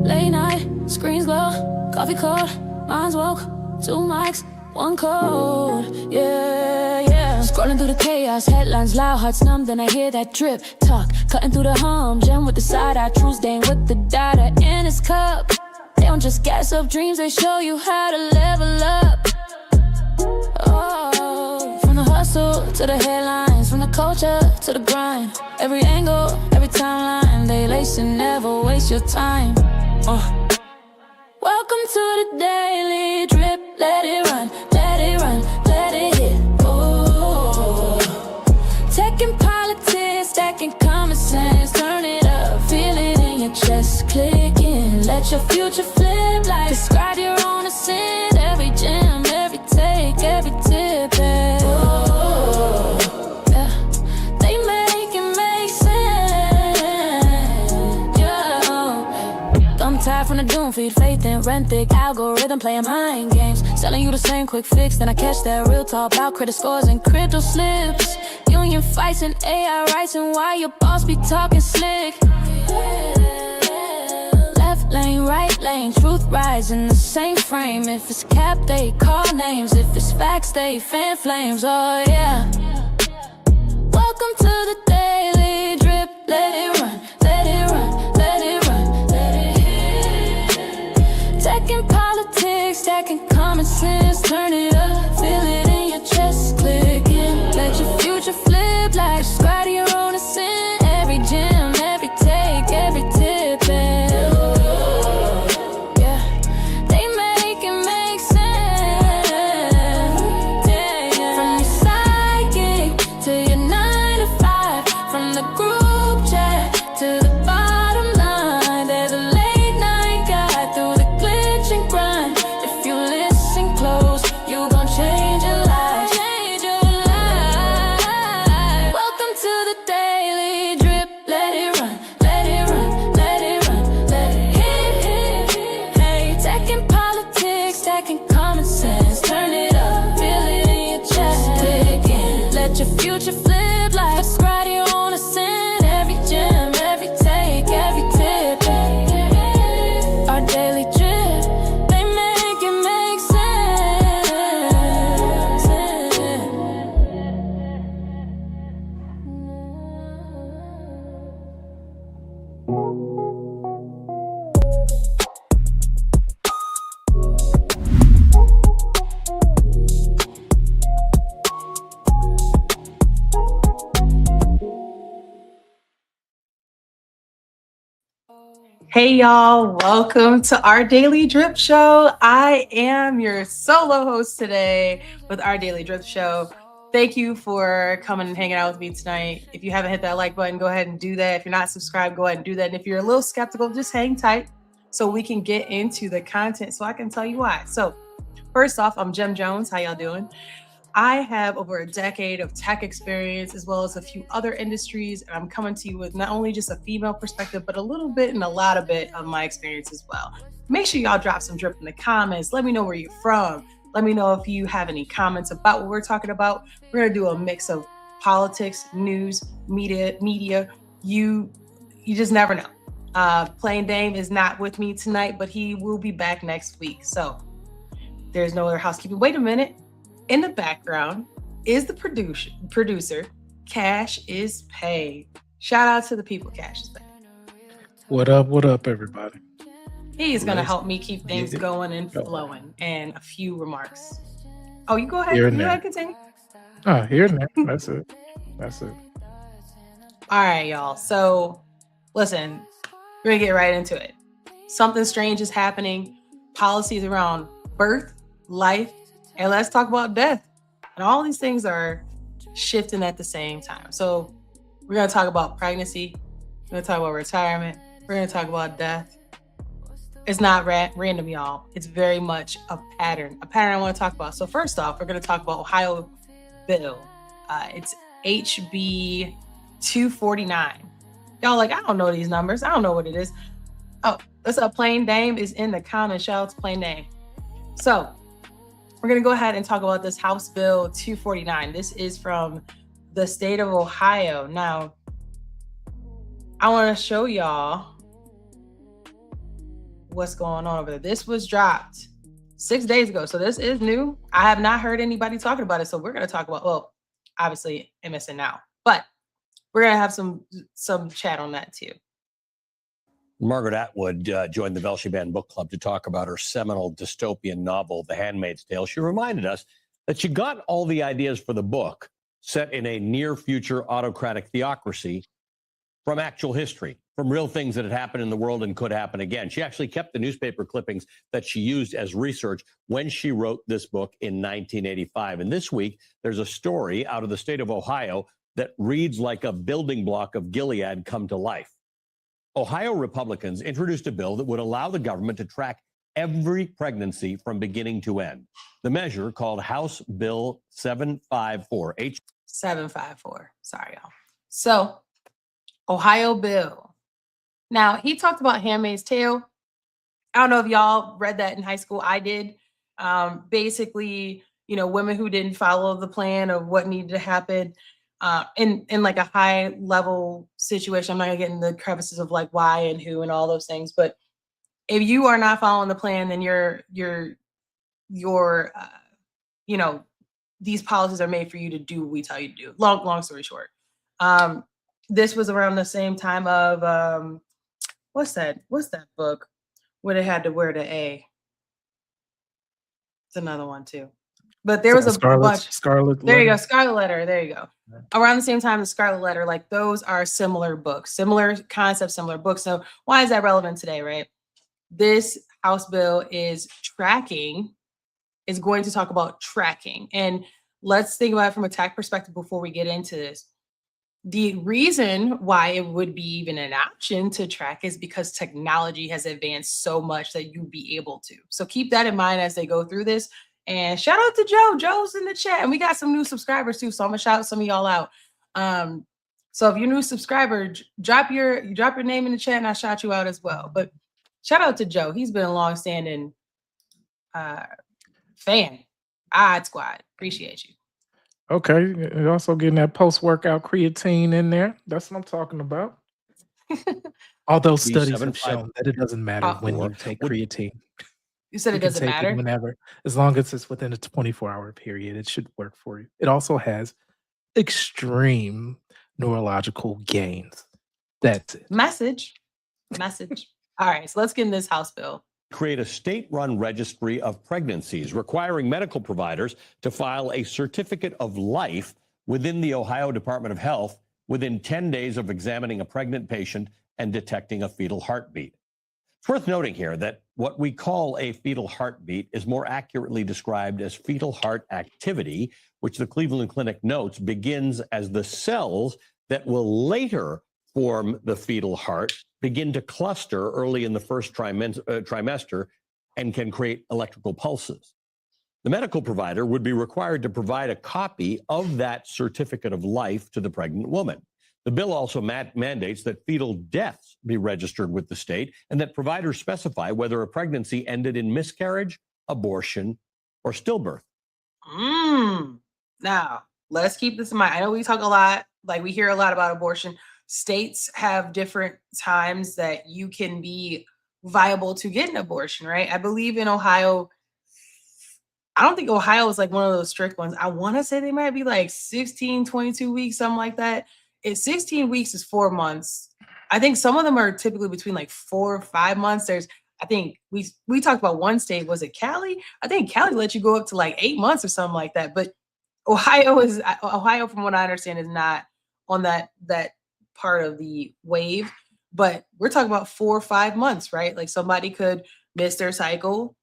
Late night, screens glow, coffee cold, minds woke, 2 mics, 1 code, yeah. Scrolling through the chaos, headlines loud, hearts numb, then I hear that drip talk. Cutting through the hum, gem with the side eye, true stain with the data in his cup. They don't just gas up dreams, they show you how to level up. Oh, from the hustle to the headlines, from the culture to the grind. Every angle, every timeline, they lace and never waste your time. Welcome to the daily drip, let it run, let it run, let it hit. Oh, tech and politics, stacking common sense, turn it up, feel it in your chest, clicking, let your future flip like describe your own ascent, every gem, every take, every tip, yeah. Oh, yeah. They make it make sense, yeah. I'm tired from the doom feed, faith in rent thick, algorithm playing mind games, selling you the same quick fix, then I catch that real talk about credit scores and crypto slips, union fights and AI rights, and why your boss be talking slick. Left lane, right lane, truth rides in the same frame. If it's cap, they call names. If it's facts, they fan flames. Oh yeah. Welcome to the daily drip. Let it run, let it run, let it run, let it hit. Tech and politics, stacking common sense, turn it up, feel it in your chest, clicking. Let your future flip like describe your own ascent. Every gem, every take, every tip, yeah. They make it make sense, yeah. From your psychic to your 9 to 5, from the group chat to the bottom line, there's a late night guide through the glitch and grind. If you listen close, you gon' change your life, change your life. Welcome to the daily drip. Let it run, let it run, let it run, let it hit. Hey, tech and politics, stacking common sense, turn it up, feel it in your chest, clicking. Let your future flip like describe your own ascent. Every gem, every take, every tip, yeah. Our daily drip, they make it make sense. Hey y'all, welcome to our Daily Drip Show. I am your solo host today with our Daily Drip Show. Thank you for coming and hanging out with me tonight. If you haven't hit that like button, go ahead and do that. If you're not subscribed, go ahead and do that. And if you're a little skeptical, just hang tight so we can get into the content so I can tell you why. So first off, I'm Jem Jones. How y'all doing? I have over a decade of tech experience as well as a few other industries, and I'm coming to you with not only just a female perspective, but a little bit and a lot of bit of my experience as well. Make sure y'all drop some drip in the comments. Let me know where you're from. Let me know if you have any comments about what we're talking about. We're gonna do a mix of politics, news, media. You just never know. Plain Dame is not with me tonight, but he will be back next week. So there's no other housekeeping. Wait a minute. In the background is the producer, Cash is Paid. Shout out to the people Cash is Paid. What up, everybody? He's going to help me keep things going and flowing, and a few remarks. Oh, you go ahead. You go ahead, continue. Here and there. That's it. All right, y'all. So listen, we're going to get right into it. Something strange is happening. Policies around birth, life, and let's talk about death. And all these things are shifting at the same time. So we're going to talk about pregnancy. We're going to talk about retirement. We're going to talk about death. It's not random, y'all. It's very much a pattern I want to talk about. So first off, we're going to talk about Ohio bill. It's HB 249. Y'all like, I don't know these numbers. I don't know what it is. Oh, that's a Plain Dame is in the comments. Shout out to Plain Dame. So we're going to go ahead and talk about this House Bill 249. This is from the state of Ohio. Now, I want to show y'all what's going on over there. This was dropped 6 days ago. So this is new. I have not heard anybody talking about it. So we're going to talk about, well, obviously MSN Now, but we're going to have some chat on that too. Margaret Atwood joined the Velshi Band Book Club to talk about her seminal dystopian novel, The Handmaid's Tale. She reminded us that she got all the ideas for the book set in a near-future autocratic theocracy from actual history, from real things that had happened in the world and could happen again. She actually kept the newspaper clippings that she used as research when she wrote this book in 1985. And this week, there's a story out of the state of Ohio that reads like a building block of Gilead come to life. Ohio Republicans introduced a bill that would allow the government to track every pregnancy from beginning to end. The measure, called House Bill 754, 754. Sorry, y'all. So, Ohio bill. Now, he talked about Handmaid's Tale. I don't know if y'all read that in high school. I did. Basically, women who didn't follow the plan of what needed to happen in like a high level situation. I'm not gonna get in the crevices of like why and who and all those things, but if you are not following the plan, then these policies are made for you to do what we tell you to do. Long story short. This was around the same time of what's that book where they had to wear the A? It's another one too. But there was a bunch. Scarlet There you go. Scarlet Letter. There you go. Yeah. Around the same time as Scarlet Letter, like those are similar books, similar concepts, similar books. So why is that relevant today, right? This House bill is going to talk about tracking. And let's think about it from a tech perspective before we get into this. The reason why it would be even an option to track is because technology has advanced so much that you'd be able to. So keep that in mind as they go through this. And shout out to Joe. Joe's in the chat. And we got some new subscribers too. So I'm gonna shout some of y'all out. So if you're a new subscriber, drop your name in the chat and I'll shout you out as well. But shout out to Joe. He's been a long-standing fan. Odd Squad. Appreciate you. Okay. You're also getting that post-workout creatine in there. That's what I'm talking about. Although studies have shown that it doesn't matter when you take creatine. You said it doesn't matter? It whenever, as long as it's within a 24-hour period, it should work for you. It also has extreme neurological gains. That's it. Message. All right, so let's get in this House bill. Create a state-run registry of pregnancies, requiring medical providers to file a certificate of life within the Ohio Department of Health within 10 days of examining a pregnant patient and detecting a fetal heartbeat. It's worth noting here that what we call a fetal heartbeat is more accurately described as fetal heart activity, which the Cleveland Clinic notes begins as the cells that will later form the fetal heart begin to cluster early in the first trimester and can create electrical pulses. The medical provider would be required to provide a copy of that certificate of life to the pregnant woman. The bill also mandates that fetal deaths be registered with the state and that providers specify whether a pregnancy ended in miscarriage, abortion, or stillbirth. Now, let's keep this in mind. I know we talk a lot, like we hear a lot about abortion. States have different times that you can be viable to get an abortion, right? I believe in Ohio, I don't think Ohio is like one of those strict ones. I want to say they might be like 16, 22 weeks, something like that. 16 weeks is 4 months. I think some of them are typically between like 4 or 5 months. I think we talked about one state, was it Cali? I think Cali let you go up to like 8 months or something like that. But Ohio, from what I understand, is not on that part of the wave. But we're talking about 4 or 5 months, right? Like somebody could miss their cycle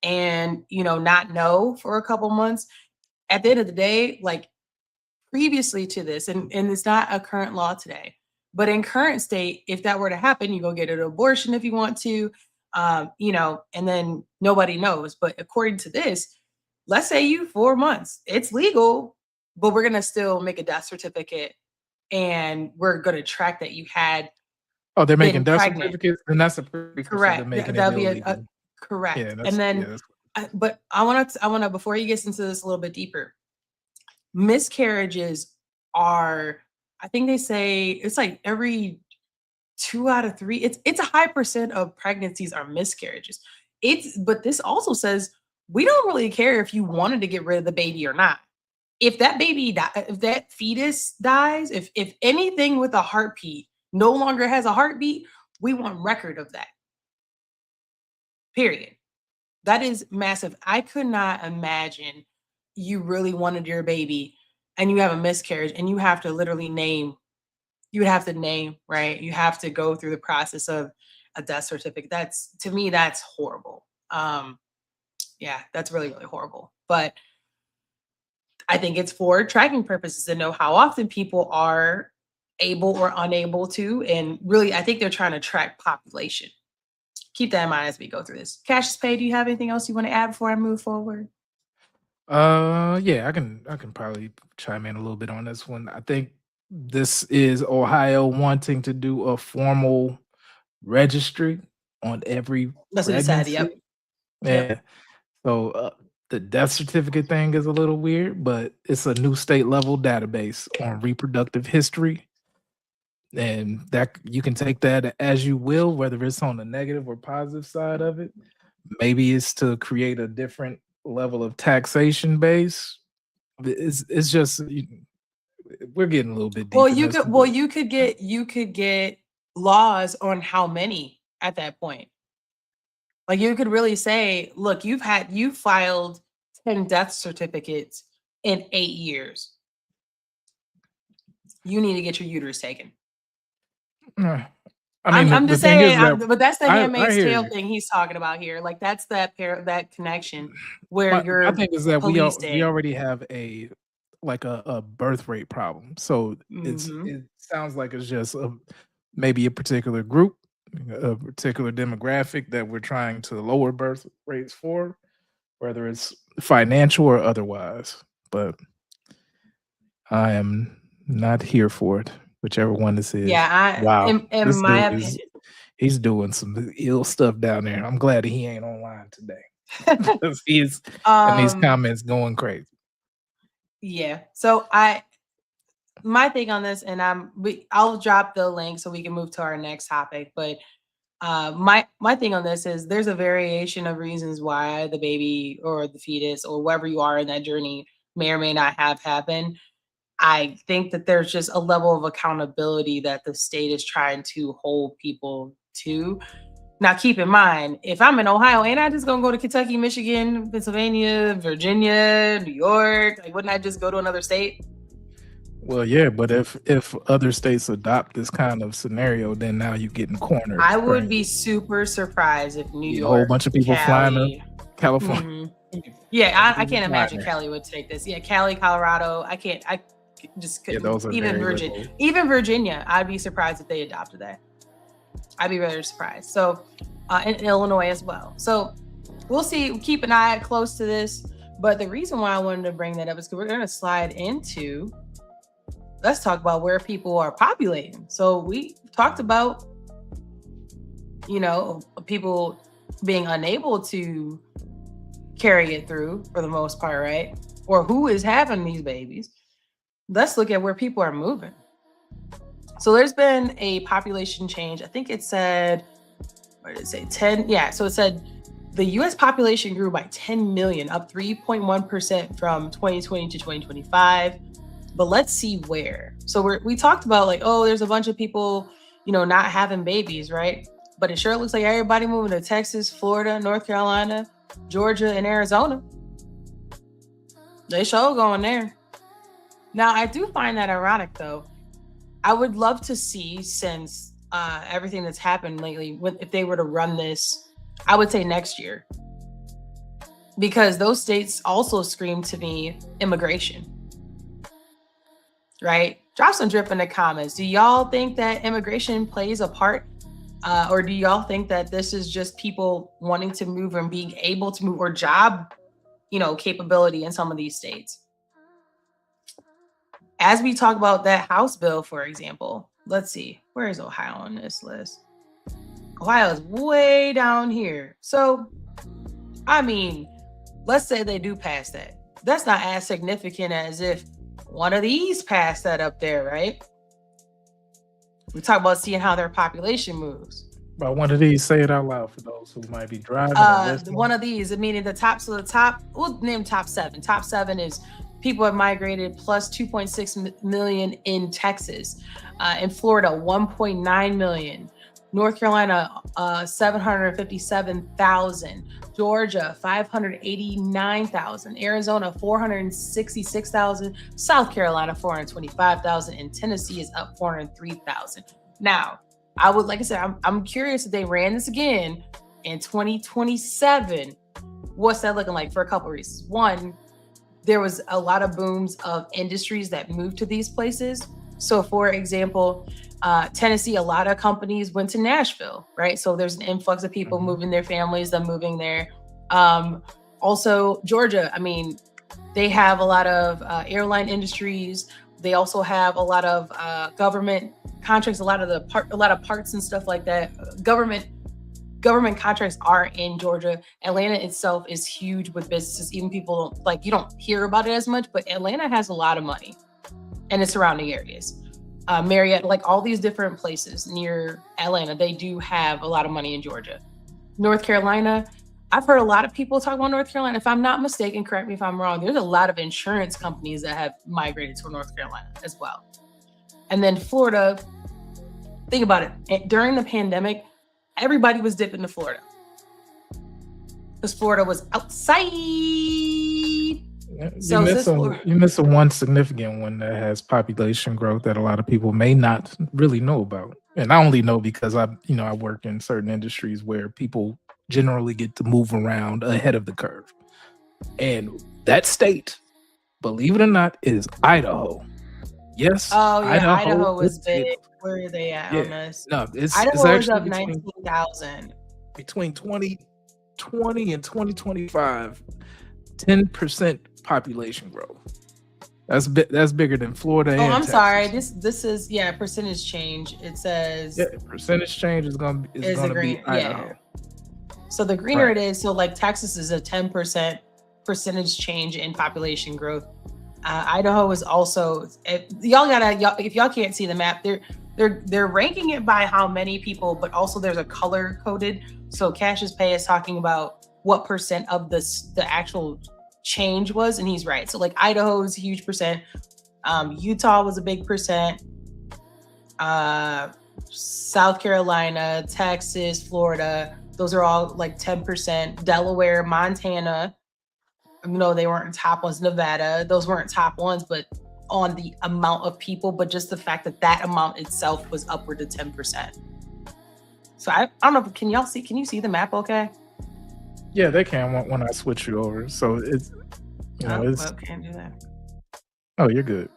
and, not know for a couple months. At the end of the day, like previously to this, and it's not a current law today, but in current state, if that were to happen, you go get an abortion if you want to, and then nobody knows. But according to this, let's say you 4 months, it's legal, but we're going to still make a death certificate and we're going to track that you had. Oh, they're making death certificates? And that's a precursor correct. to making That'll it be illegal. correct. Yeah, and then But I want to, before he gets into this a little bit deeper, miscarriages are, I think they say it's like every 2 out of 3. It's a high percent of pregnancies are miscarriages. But this also says we don't really care if you wanted to get rid of the baby or not. If that if that fetus dies, if anything with a heartbeat no longer has a heartbeat, we want record of that. Period. That is massive. I could not imagine you really wanted your baby and you have a miscarriage and you have to literally name, right? You have to go through the process of a death certificate. To me, that's horrible. Yeah, that's really, really horrible. But I think it's for tracking purposes to know how often people are able or unable to. And really, I think they're trying to track population. Keep that in mind as we go through this. Cassius Pay, do you have anything else you want to add before I move forward? Yeah, I can probably chime in a little bit on this one. I think this is Ohio wanting to do a formal registry on every That's what he said. Yep. pregnancy. Yeah. So the death certificate thing is a little weird, but it's a new state level database on reproductive history. And that you can take that as you will, whether it's on the negative or positive side of it. Maybe it's to create a different level of taxation base. It's just we're getting a little bit deep. Well, you could get laws on how many at that point. Like you could really say, look, you filed 10 death certificates in 8 years. You need to get your uterus taken. I mean, I'm just saying, but that's the Handmaid's Tale thing he's talking about here. Like that's that connection where my thing is that we already have a birth rate problem. So it sounds like it's just maybe a particular group, a particular demographic that we're trying to lower birth rates for, whether it's financial or otherwise. But I am not here for it, whichever one this is. Yeah, wow. In my opinion, he's doing some ill stuff down there. I'm glad he ain't online today because he's in these comments going crazy. Yeah. So my thing on this, and I'll drop the link so we can move to our next topic. But my thing on this is there's a variation of reasons why the baby or the fetus or wherever you are in that journey may or may not have happened. I think that there's just a level of accountability that the state is trying to hold people to. Now, keep in mind, if I'm in Ohio, ain't I just gonna go to Kentucky, Michigan, Pennsylvania, Virginia, New York? Like, wouldn't I just go to another state? Well, yeah, but if other states adopt this kind of scenario, then now you're getting cornered. I would be super surprised if New York, a whole bunch of people flying to California. Mm-hmm. Yeah, I can't imagine Cali would take this. Yeah, Cali, Colorado. I just couldn't. Those are even Virginia, I'd be surprised if they adopted that. I'd be very surprised. So, in Illinois as well. So, we'll see. Keep an eye close to this. But the reason why I wanted to bring that up is because we're going to slide into. Let's talk about where people are populating. So we talked about, people being unable to carry it through for the most part, right? Or who is having these babies. Let's look at where people are moving. So there's been a population change. I think it said, what did it say? 10. Yeah. So it said the US population grew by 10 million, up 3.1% from 2020 to 2025. But let's see where. So we talked about there's a bunch of people, not having babies, right? But it sure looks like everybody moving to Texas, Florida, North Carolina, Georgia, and Arizona. They sure going there. Now, I do find that ironic, though. I would love to see, since everything that's happened lately, if they were to run this, I would say next year. Because those states also scream to me immigration. Right? Drop some drip in the comments. Do y'all think that immigration plays a part? Or do y'all think that this is just people wanting to move and being able to move, or job, capability in some of these states? As we talk about that House bill, for example, let's see, where is Ohio on this list? Ohio is way down here. So, I mean, let's say they do pass that. That's not as significant as if one of these passed that up there, right? We talk about seeing how their population moves. But one of these, say it out loud for those who might be driving or listening. One of these, meaning the top. So the top, we'll name top 7. Top 7 is people have migrated plus 2.6 million in Texas. In Florida, 1.9 million. North Carolina, 757,000. Georgia, 589,000. Arizona, 466,000. South Carolina, 425,000. And Tennessee is up 403,000. Now, I would, like I said, I'm curious if they ran this again in 2027. What's that looking like for a couple of reasons? One, there was a lot of booms of industries that moved to these places. So, for example, Tennessee, a lot of companies went to Nashville, right? So there's an influx of people moving their families, them moving there. Also, Georgia, I mean, they have a lot of airline industries. They also have a lot of government contracts, a lot of parts and stuff like that. Government contracts are in Georgia. Atlanta itself is huge with businesses. Even people you don't hear about it as much, but Atlanta has a lot of money and its surrounding areas. Marietta, all these different places near Atlanta, they do have a lot of money in Georgia. North Carolina, I've heard a lot of people talk about North Carolina. If I'm not mistaken, correct me if I'm wrong, there's a lot of insurance companies that have migrated to North Carolina as well. And then Florida, think about it. During the pandemic, everybody was dipping to Florida because Florida was outside. You're missing one significant one that has population growth that a lot of people may not really know about. And I only know because I work in certain industries where people generally get to move around ahead of the curve. And that state, believe it or not, is Idaho. Yes. Oh yeah, Idaho was big. Where are they at on this? No, Idaho was up 19,000. Between 2020 and 2025, 10% population growth. That's bigger than Florida. Oh, I'm sorry. This is percentage change. It says percentage change is gonna be Idaho. Yeah. So the greener it is, so Texas is a 10% percentage change in population growth. Idaho is also. If y'all can't see the map, they're ranking it by how many people, but also there's a color coded. So Cassius Pay is talking about what percent of the actual change was, and he's right. So Idaho is a huge percent. Utah was a big percent. South Carolina, Texas, Florida, those are all 10%. Delaware, Montana, no, they weren't top ones. Nevada, those weren't top ones, but on the amount of people, but just the fact that amount itself was upward to 10%. So I don't know, can you see the map okay? Yeah, they can when I switch you over. So it's can't do that. Oh, you're good.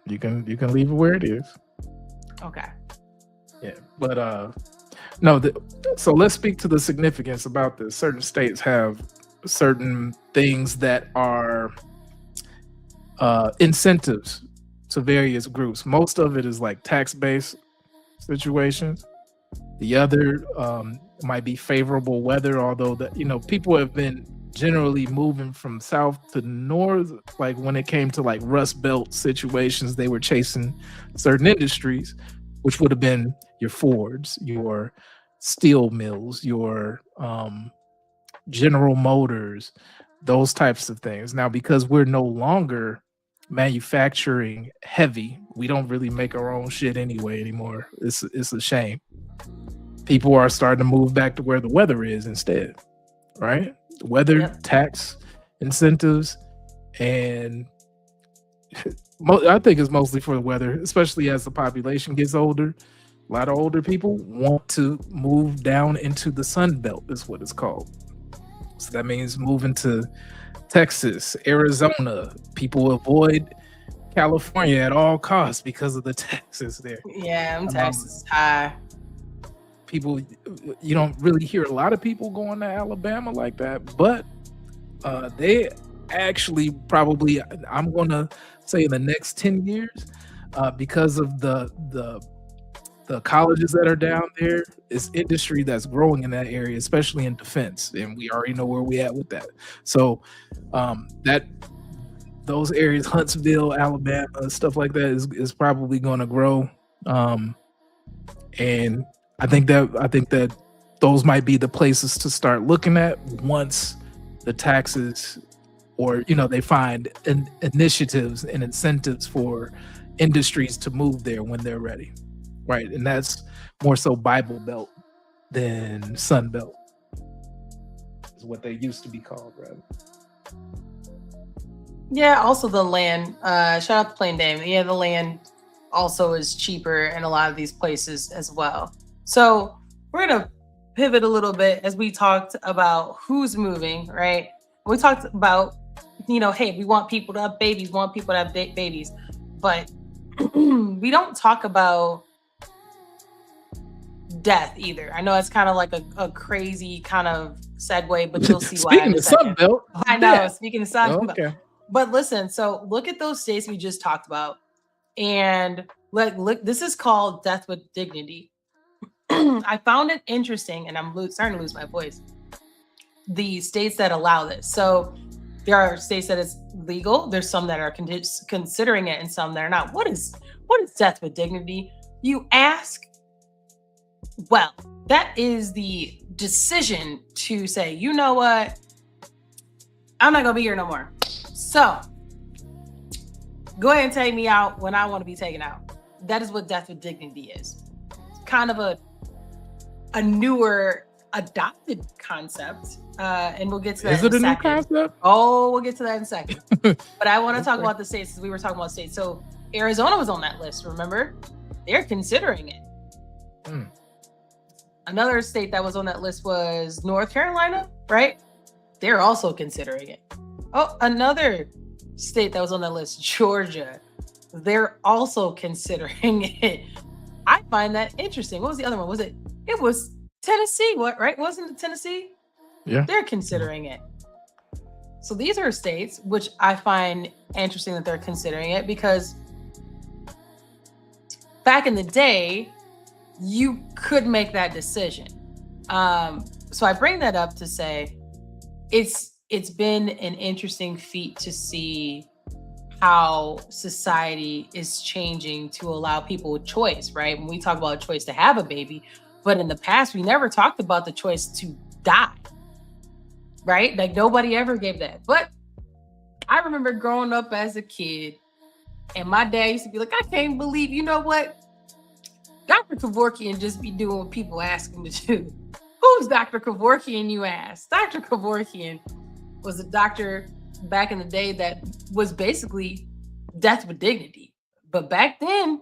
You can leave it where it is. Okay. Yeah, but so let's speak to the significance about this. Certain states have certain things that are incentives to various groups. Most of it is tax-based situations. The other might be favorable weather, although people have been generally moving from south to north. When it came to Rust Belt situations, they were chasing certain industries, which would have been your Fords, your steel mills, your General Motors, those types of things. Now, because we're no longer manufacturing heavy, we don't really make our own shit anymore. It's a shame. People are starting to move back to where the weather is instead, right? Weather, tax incentives, and I think it's mostly for the weather, especially as the population gets older. A lot of older people want to move down into the Sun Belt, is what it's called. So that means moving to Texas, Arizona. People avoid California at all costs because of the taxes there. Yeah, taxes is high. People, you don't really hear a lot of people going to Alabama like that, but they actually probably, I'm going to say in the next 10 years, because of the the colleges that are down there, it's industry that's growing in that area, especially in defense, and we already know where we at with that. So that those areas, Huntsville, Alabama, stuff like that, is probably going to grow. And I think that those might be the places to start looking at once the taxes, or they find initiatives and incentives for industries to move there when they're ready, right? And that's more so Bible Belt than Sun Belt, is what they used to be called, right? Yeah, also the land. Shout out to Plain Dame. Yeah, the land also is cheaper in a lot of these places as well. So we're gonna pivot a little bit as we talked about who's moving, right? We talked about, hey, we want people to have babies, babies, but we don't talk about death either. I know it's kind of like a crazy kind of segue, but you'll see why. Speaking of Sun Belt, I know. Speaking of Sun Belt. Okay. But listen, so look at those states we just talked about, and look, this is called death with dignity. I found it interesting, and I'm starting to lose my voice. The states that allow this. So there are states that it's legal. There's some that are considering it, and some that are not. What is death with dignity? You ask. Well, that is the decision to say, you know what? I'm not gonna be here no more. So go ahead and take me out when I want to be taken out. That is what death with dignity is. It's kind of a newer adopted concept. And we'll get to that in a second. Is it a new concept? Oh, we'll get to that in a second. But I want to talk about the states, because we were talking about states. So Arizona was on that list, remember? They're considering it. Another state that was on that list was North Carolina, right? They're also considering it. Oh, another state that was on that list, Georgia. They're also considering it. I find that interesting. What was the other one? It was Tennessee, right? Wasn't it Tennessee? Yeah. They're considering it. So these are states which I find interesting that they're considering it, because back in the day, you could make that decision. So I bring that up to say it's been an interesting feat to see how society is changing to allow people a choice, right? When we talk about a choice to have a baby, but in the past, we never talked about the choice to die, right? Like nobody ever gave that. But I remember growing up as a kid, and my dad used to be like, I can't believe, you know what? Dr. Kevorkian just be doing what people ask him to do. Who's Dr. Kevorkian, you ask? Dr. Kevorkian was a doctor back in the day that was basically death with dignity. But back then,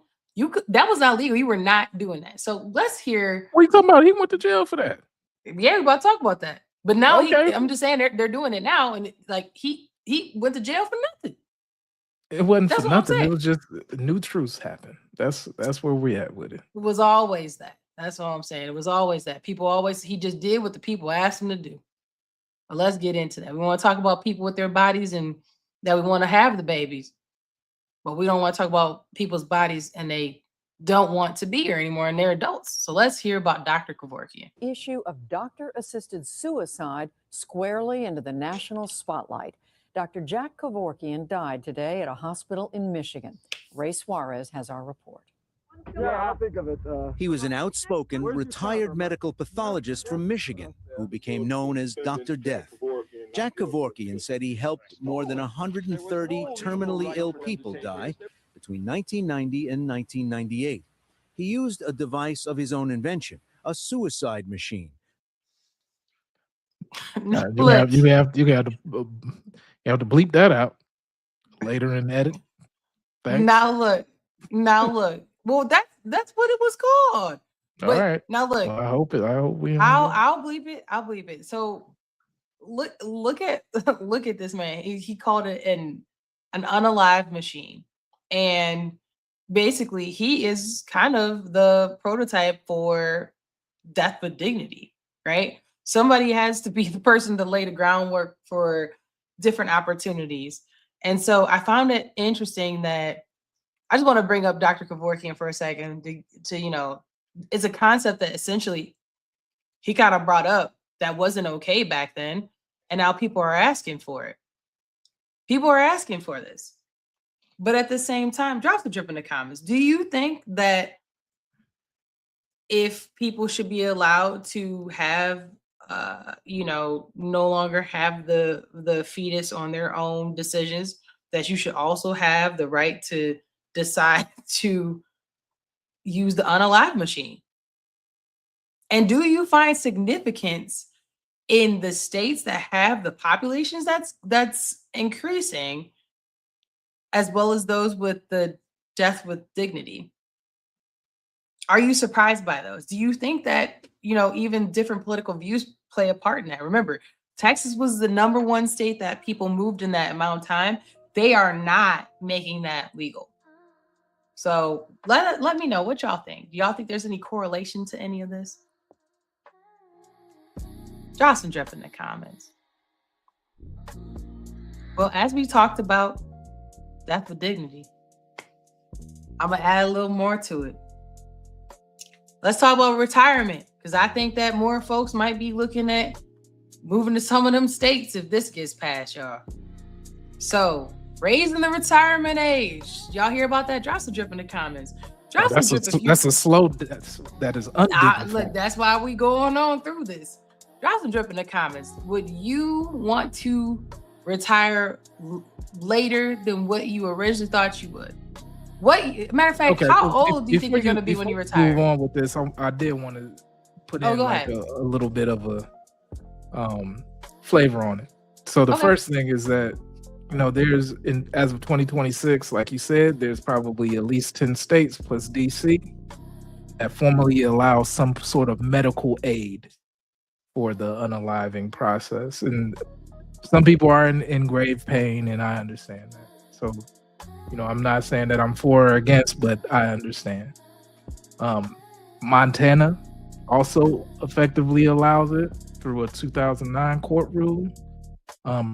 that was not legal. You were not doing that. So let's hear. What are you talking about? He went to jail for that. Yeah, we're about to talk about that. But now I'm just saying they're doing it now, and he went to jail for nothing. It wasn't for nothing. It was just new truths happen. That's where we at with it. It was always that. That's all I'm saying. It was always that. He just did what the people asked him to do. But let's get into that. We want to talk about people with their bodies and that we want to have the babies. But we don't want to talk about people's bodies and they don't want to be here anymore and they're adults. So let's hear about Dr. Kevorkian. Issue of doctor-assisted suicide squarely into the national spotlight. Dr. Jack Kevorkian died today at a hospital in Michigan. Ray Suarez has our report. Yeah, I think of it. He was an outspoken, retired medical pathologist from Michigan who became known as Dr. Death. Jack Kevorkian said he helped more than 130 terminally ill people die between 1990 and 1998. He used a device of his own invention, a suicide machine. You have to bleep that out later in the edit. Thanks. Now look. Well, that's what it was called. All right. Now look. Well, I hope we. I'll bleep it. I'll bleep it. So look at this man. He called it an unalive machine, and basically he is kind of the prototype for death with dignity, right? Somebody has to be the person to lay the groundwork for different opportunities. And so I found it interesting that I just want to bring up Dr. Kevorkian for a second to is a concept that essentially he kind of brought up that wasn't okay back then, and now people are asking for it. People are asking for this. But at the same time, drop the drip in the comments. Do you think that if people should be allowed to have, no longer have the fetus on their own decisions, that you should also have the right to decide to use the unalive machine? And do you find significance in the states that have the populations that's increasing, as well as those with the death with dignity? Are you surprised by those? Do you think that, even different political views play a part in that? Remember, Texas was the #1 state that people moved in that amount of time. They are not making that legal. So let me know what y'all think. Do y'all think there's any correlation to any of this? Drop some drip in the comments. Well, as we talked about death with dignity, I'm gonna add a little more to it. Let's talk about retirement, because I think that more folks might be looking at moving to some of them states if this gets passed, y'all. So, raising the retirement age. Y'all hear about that? Drop some drip in the comments. Drop some drip. That's a slow death that is undignified. Look, that's why we going on through this. Drop some drip in the comments. Would you want to retire later than what you originally thought you would? Matter of fact, how old do you think you're going to be when you retire? Move on with this. I did want to put in like a little bit of a flavor on it. So the first thing is that, there's as of 2026, like you said, there's probably at least 10 states plus DC that formally allow some sort of medical aid for the unaliving process. And some people are in grave pain, and I understand that. So, I'm not saying that I'm for or against, but I understand. Montana also effectively allows it through a 2009 court ruling,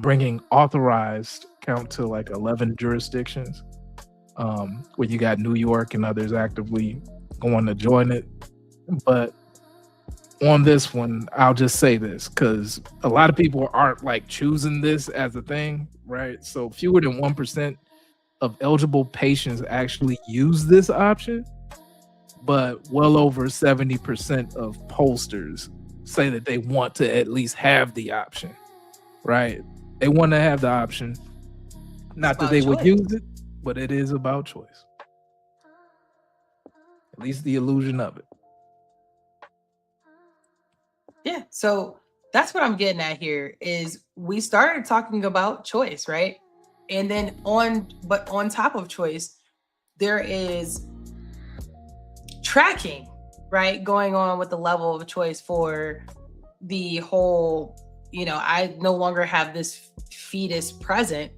bringing authorized count to like 11 jurisdictions, where you got New York and others actively going to join it. But on this one, I'll just say this, because a lot of people aren't like choosing this as a thing, right? So fewer than 1% of eligible patients actually use this option, but well over 70% of pollsters say that they want to at least have the option, right? They want to have the option. Not that they would use it, but it is about choice. At least the illusion of it. Yeah, so that's what I'm getting at here is we started talking about choice, right? And then on top of choice, there is tracking, right? Going on with the level of choice for the whole, I no longer have this fetus present,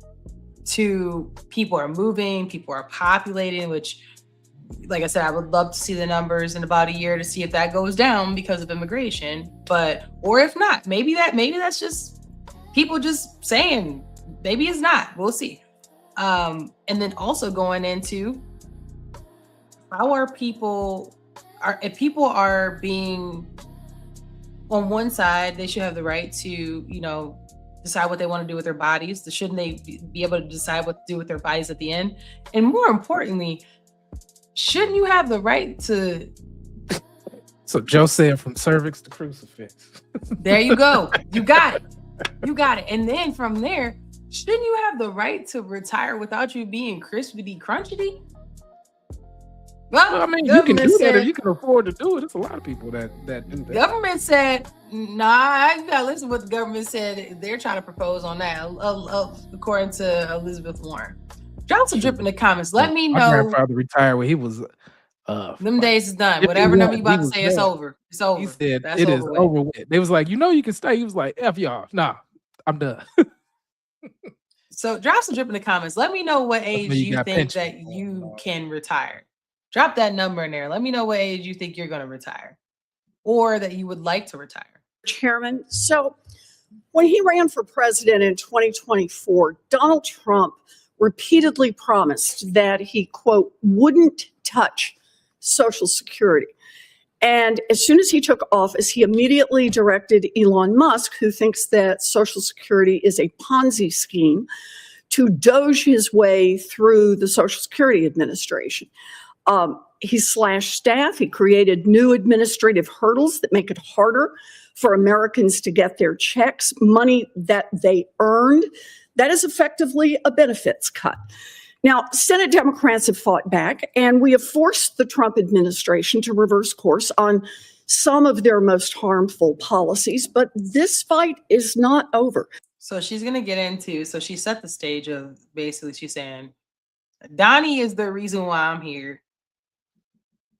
to people are moving, people are populating, which, like I said, I would love to see the numbers in about a year to see if that goes down because of immigration, or if not, maybe that's just people just saying, maybe it's not, we'll see. And then also going into how if people are being on one side, they should have the right to, decide what they want to do with their bodies. Shouldn't they be able to decide what to do with their bodies at the end? And more importantly, shouldn't you have the right to? So Joe said from cervix to crucifix. There you go. You got it. You got it. And then from there, shouldn't you have the right to retire without you being crispity crunchity? Well, I mean, you can do that if you can afford to do it. There's a lot of people that do that. Government said, nah, you gotta listen to what the government said. They're trying to propose on that, according to Elizabeth Warren. Drop some drip in the comments. Let me know. My grandfather retired when he was. Them days is done. Whatever number you about to say, it's over. It's over. He said That's it is over with. They was like, you can stay. He was like, F y'all. Nah, I'm done. So drop some drip in the comments. Let me know what age you think that you can retire. Drop that number in there. Let me know what age you think you're going to retire or that you would like to retire. Chairman, so when he ran for president in 2024, Donald Trump repeatedly promised that he, quote, wouldn't touch Social Security. And as soon as he took office, he immediately directed Elon Musk, who thinks that Social Security is a Ponzi scheme, to doge his way through the Social Security Administration. He slashed staff. He created new administrative hurdles that make it harder for Americans to get their checks, money that they earned. That is effectively a benefits cut. Now, Senate Democrats have fought back, and we have forced the Trump administration to reverse course on some of their most harmful policies, but this fight is not over. So she's going to get into, so she set the stage of basically she's saying, Donnie is the reason why I'm here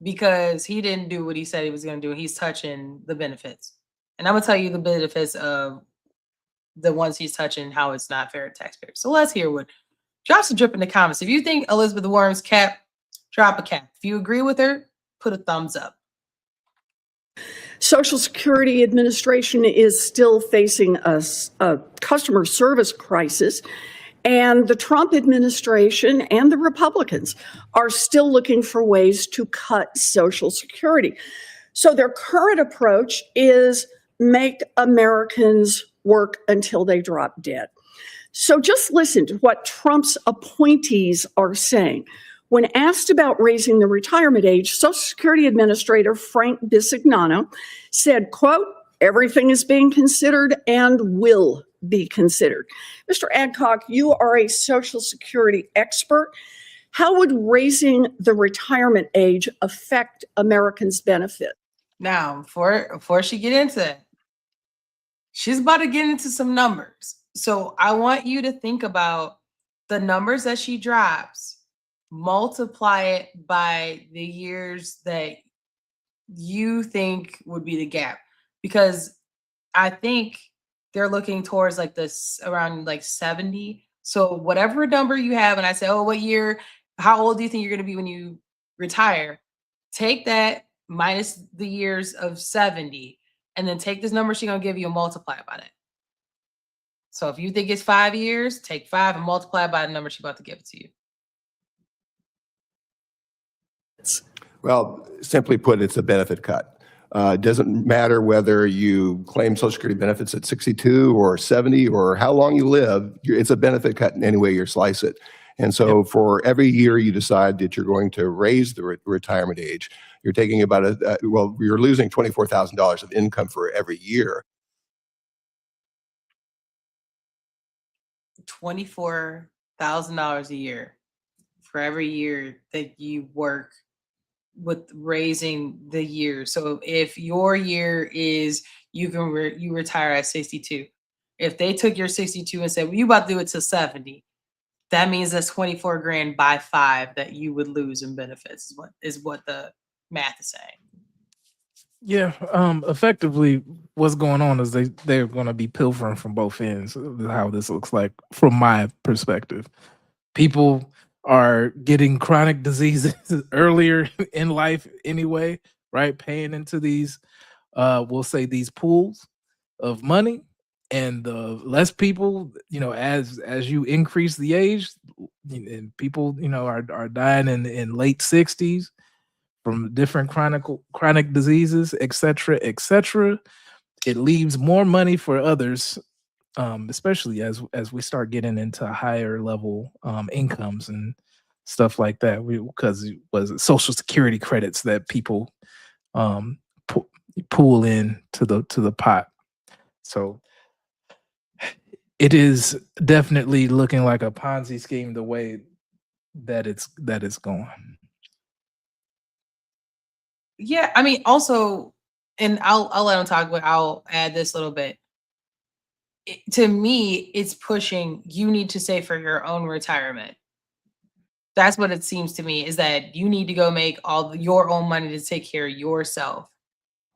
because he didn't do what he said he was going to do. He's touching the benefits. And I'm going to tell you the benefits of the ones he's touching, how it's not fair to taxpayers. So let's hear what. Drop some drip in the comments. If you think Elizabeth Warren's cap, drop a cap. If you agree with her, put a thumbs up. Social Security Administration is still facing a customer service crisis, and the Trump administration and the Republicans are still looking for ways to cut Social Security. So their current approach is make Americans work until they drop dead. So just listen to what Trump's appointees are saying. When asked about raising the retirement age, Social Security Administrator Frank Bisignano said, quote, everything is being considered and will be considered. Mr. Adcock, you are a Social Security expert. How would raising the retirement age affect Americans' benefit? Now, before she get into that, she's about to get into some numbers. So I want you to think about the numbers that she drops, multiply it by the years that you think would be the gap. Because I think they're looking towards like this around like 70. So whatever number you have, and I say, oh, what year, how old do you think you're going to be when you retire? Take that minus the years of 70, and then take this number she's going to give you and multiply it by that. So if you think it's 5 years, take 5 and multiply it by the number she's about to give it to you. Well, simply put, it's a benefit cut. It doesn't matter whether you claim Social Security benefits at 62 or 70 or how long you live, it's a benefit cut in any way you slice it. And so for every year you decide that you're going to raise the retirement age, you're taking about you're losing $24,000 of income for every year. $24,000 a year for every year that you work with raising the year. So if your year is you retire at 62, if they took your 62 and said, well, you about to do it to 70, that means that's 24 grand by 5 that you would lose in benefits is what the math is saying. Yeah, effectively what's going on is they're going to be pilfering from both ends, how this looks like from my perspective. People are getting chronic diseases earlier in life anyway, right? Paying into these, we'll say these pools of money, and the less people, as you increase the age, and people, are dying in late 60s from different chronic diseases, et cetera, et cetera. It leaves more money for others, especially as we start getting into higher level incomes and stuff like that. Because it was Social Security credits that people pool in to the pot. So it is definitely looking like a Ponzi scheme the way that it's going. Yeah, I mean, also, and I'll let him talk, but I'll add this little bit. To me, it's pushing, you need to save for your own retirement. That's what it seems to me, is that you need to go make all your own money to take care of yourself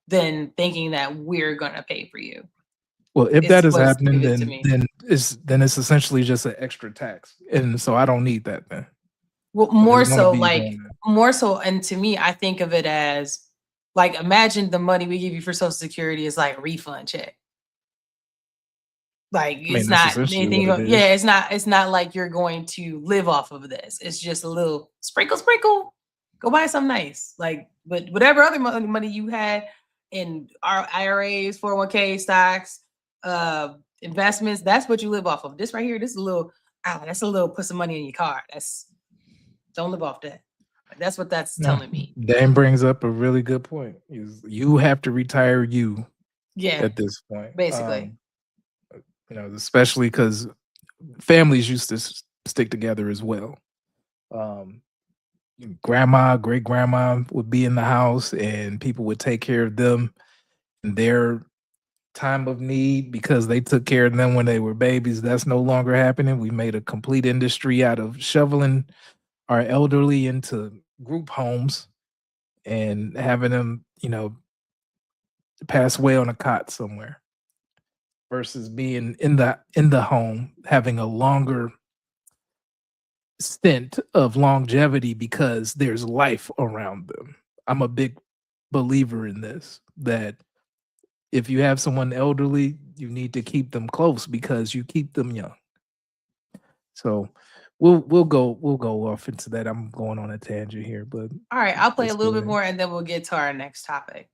than thinking that we're going to pay for you. Well, if that is happening, then it's essentially just an extra tax. And so I don't need that then. Well, more so, and to me, I think of it as like, imagine the money we give you for Social Security is like a refund check. Like it's not anything. It's not like you're going to live off of this. It's just a little sprinkle. Go buy something nice. Like, but whatever other money you had in our IRAs, 401k, stocks, investments, that's what you live off of. This right here, this is a little, that's a little put some money in your card. Don't live off that. That's what that's telling me. Dan brings up a really good point. You have to retire you at this point. Basically. Especially because families used to stick together as well. Grandma, great grandma would be in the house and people would take care of them in their time of need because they took care of them when they were babies. That's no longer happening. We made a complete industry out of shoveling our elderly into group homes and having them, pass away on a cot somewhere versus being in the home, having a longer stint of longevity because there's life around them. I'm a big believer in this, that if you have someone elderly, you need to keep them close because you keep them young. So we'll go off into that. I'm going on a tangent here, but all right, I'll play a little bit more and then we'll get to our next topic.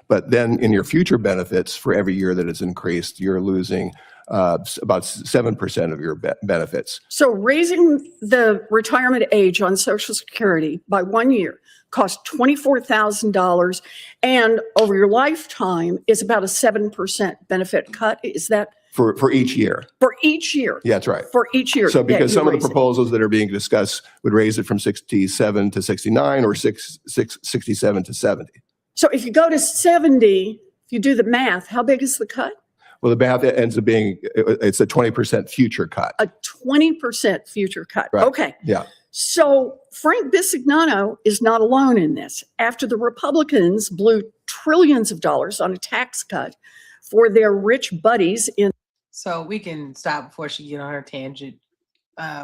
But then in your future benefits, for every year that it's increased, you're losing about 7% of your benefits. So raising the retirement age on Social Security by 1 year costs $24,000, and over your lifetime is about a 7% benefit cut. Is that for each year? For each year. Yeah, that's right. For each year. So because some of the proposals that are being discussed would raise it from 67 to 69 or 67 to 70. So if you go to 70, if you do the math, how big is the cut? Well, the math ends up being, it's a 20% future cut. A 20% future cut. Right. Okay. Yeah. So Frank Bisignano is not alone in this. After the Republicans blew trillions of dollars on a tax cut for their rich buddies in. So we can stop before she get on her tangent.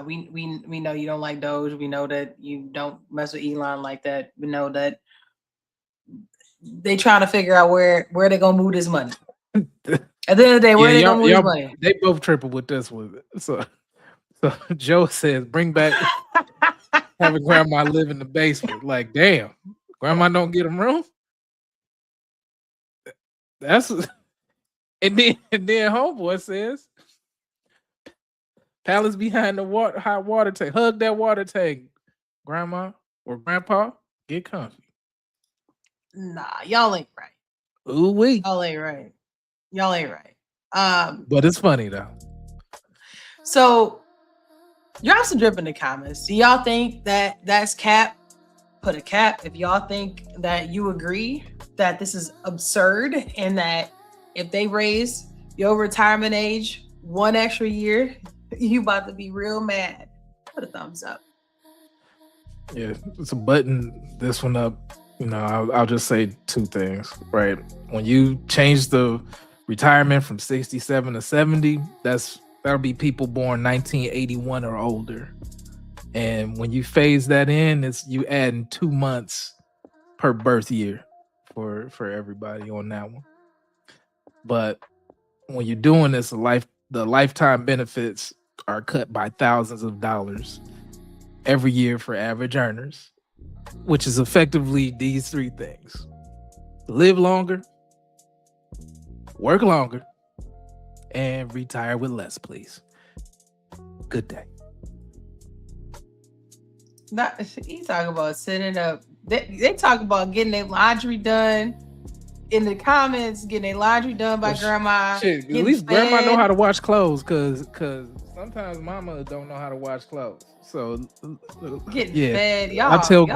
We know you don't like Doge. We know that you don't mess with Elon like that. We know that they trying to figure out where they're gonna move this money. At the end of the day, where they gonna move this money? They both triple with this one. So Joe says, bring back having grandma live in the basement. Like, damn, grandma don't get a room. That's and then homeboy says, palace behind the hot water tank. Hug that water tank, grandma or grandpa. Get comfy. Nah, y'all ain't right. Ooh wee. Y'all ain't right. Y'all ain't right. But it's funny though. So drop some drip in the comments. Do y'all think that that's cap? Put a cap. If y'all think that you agree that this is absurd and that if they raise your retirement age 1 extra year, you about to be real mad. Put a thumbs up. Yeah, it's a button this one up. I'll just say two things, right? When you change the retirement from 67 to 70, that'll be people born 1981 or older. And when you phase that in, it's you adding 2 months per birth year for everybody on that one. But when you're doing this, the lifetime benefits are cut by thousands of dollars every year for average earners, which is effectively these three things: live longer, work longer, and retire with less, please. Good day. He talk about sitting up. They talk about getting their laundry done in the comments, getting their laundry done by grandma. Shit, at least grandma know how to wash clothes, cause sometimes mama don't know how to wash clothes. So getting fed, y'all. I tell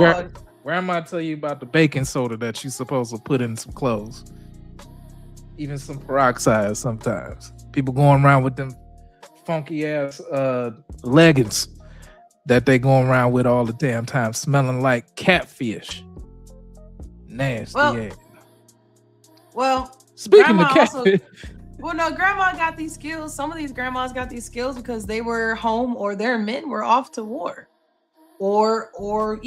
grandma tell you about the baking soda that you're supposed to put in some clothes, even some peroxide. Sometimes people going around with them funky ass leggings that they going around with all the damn time, smelling like catfish. Nasty ass. Well, speaking of catfish. No, grandma got these skills. Some of these grandmas got these skills because they were home or their men were off to war or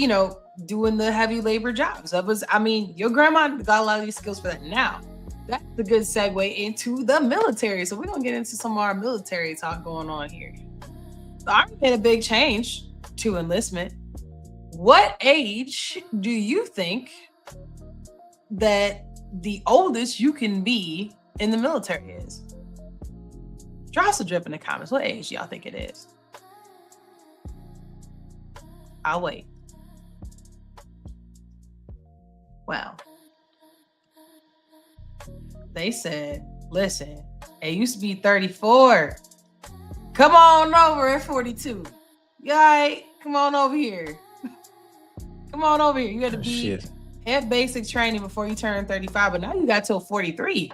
doing the heavy labor jobs. Your grandma got a lot of these skills for that. Now, that's a good segue into the military. So we're going to get into some of our military talk going on here. The Army made a big change to enlistment. What age do you think that the oldest you can be in the military is? Drop us a drip in the comments. What age y'all think it is? I'll wait. Well, they said, listen, it used to be 34. Come on over at 42. You all right? Come on over here. Come on over here. You had to be at basic training before you turn 35, but now you got till 43.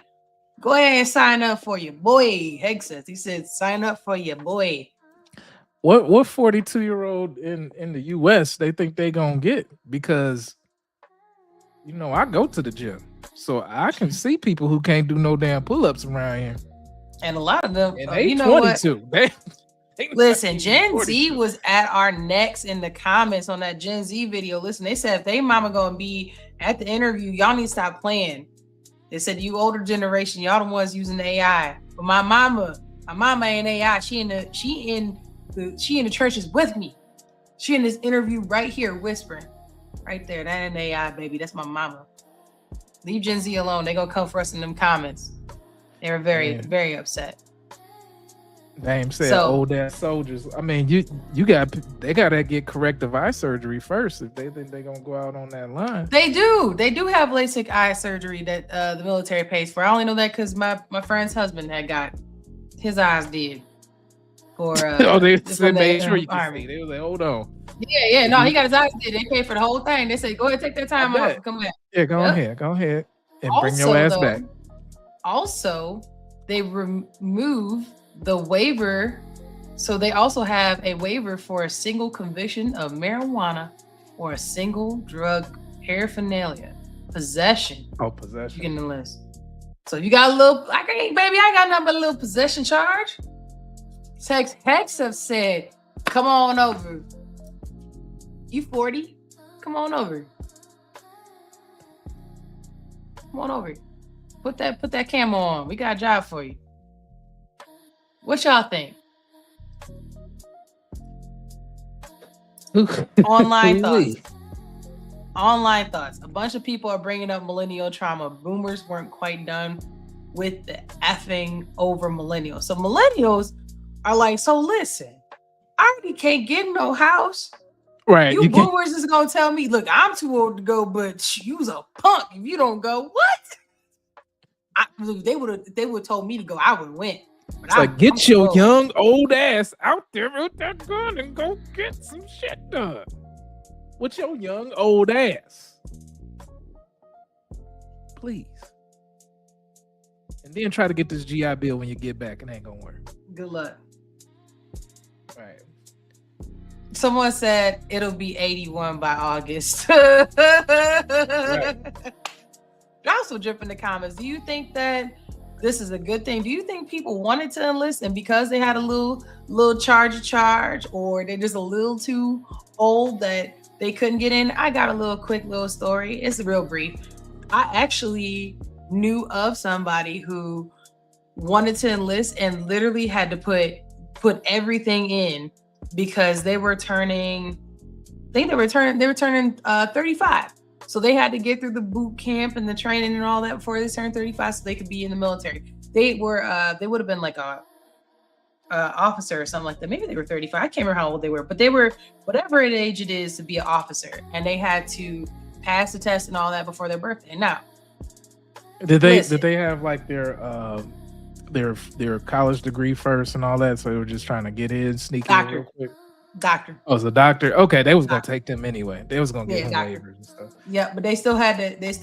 Go ahead and sign up for your boy. Heg says, he said, sign up for your boy. What 42-year-old in the US they think they gonna get? Because I go to the gym, so I can see people who can't do no damn pull-ups around here. And a lot of them, and they you know 22. What? Listen, Gen Z was at our necks in the comments on that Gen Z video. Listen, they said if they mama gonna be at the interview, y'all need to stop playing. They said you older generation, y'all the ones using the AI. But my mama ain't AI. She in the trenches with me. She in this interview right here whispering. Right there. That ain't AI, baby. That's my mama. Leave Gen Z alone. They gonna come for us in them comments. They were very, very upset. Dame said old ass soldiers. I mean, they gotta get corrective eye surgery first if they think they're gonna go out on that line. They do have LASIK eye surgery that the military pays for. I only know that because my friend's husband had got his eyes did for they said made sure you can see. They was like, hold on. Yeah, no, he got his eyes did. They paid for the whole thing. They said, go ahead, take that time off and come back. Yeah, go ahead and bring your ass back. Also, they remove the waiver. So they also have a waiver for a single conviction of marijuana or a single drug paraphernalia possession. Oh, possession. You get in the list. So if you got a little, I ain't got nothing but a little possession charge. Hex have said, come on over. You 40? Come on over. Come on over. Put that camera on. We got a job for you. What y'all think? Online thoughts. Online thoughts. A bunch of people are bringing up millennial trauma. Boomers weren't quite done with the effing over millennials. So millennials are like, so listen, I already can't get no house. Right. You boomers is gonna tell me, look, I'm too old to go, but you's a punk if you don't go. What? They would have told me to go. I would have went. But it's like, get your young old ass out there with that gun and go get some shit done. With your young old ass. Please. And then try to get this GI Bill when you get back. It ain't gonna work. Good luck. Right. Someone said it'll be 81 by August. Right. Also drip in the comments. Do you think that this is a good thing? Do you think people wanted to enlist and because they had a little charge, or they're just a little too old that they couldn't get in? I got a quick little story. It's real brief. I actually knew of somebody who wanted to enlist and literally had to put everything in because they were turning 35. So they had to get through the boot camp and the training and all that before they turned 35 so they could be in the military. They would have been like a officer or something like that. Maybe they were 35. I can't remember how old they were, but they were whatever age it is to be an officer, and they had to pass the test and all that before their birthday. Now, did they have like their college degree first and all that? So they were just trying to get in, sneak in real quick. Doctor. Oh, it's a doctor. Okay, they was gonna take them anyway. They was gonna get waivers and stuff. Yeah, but they still had to. Yeah, they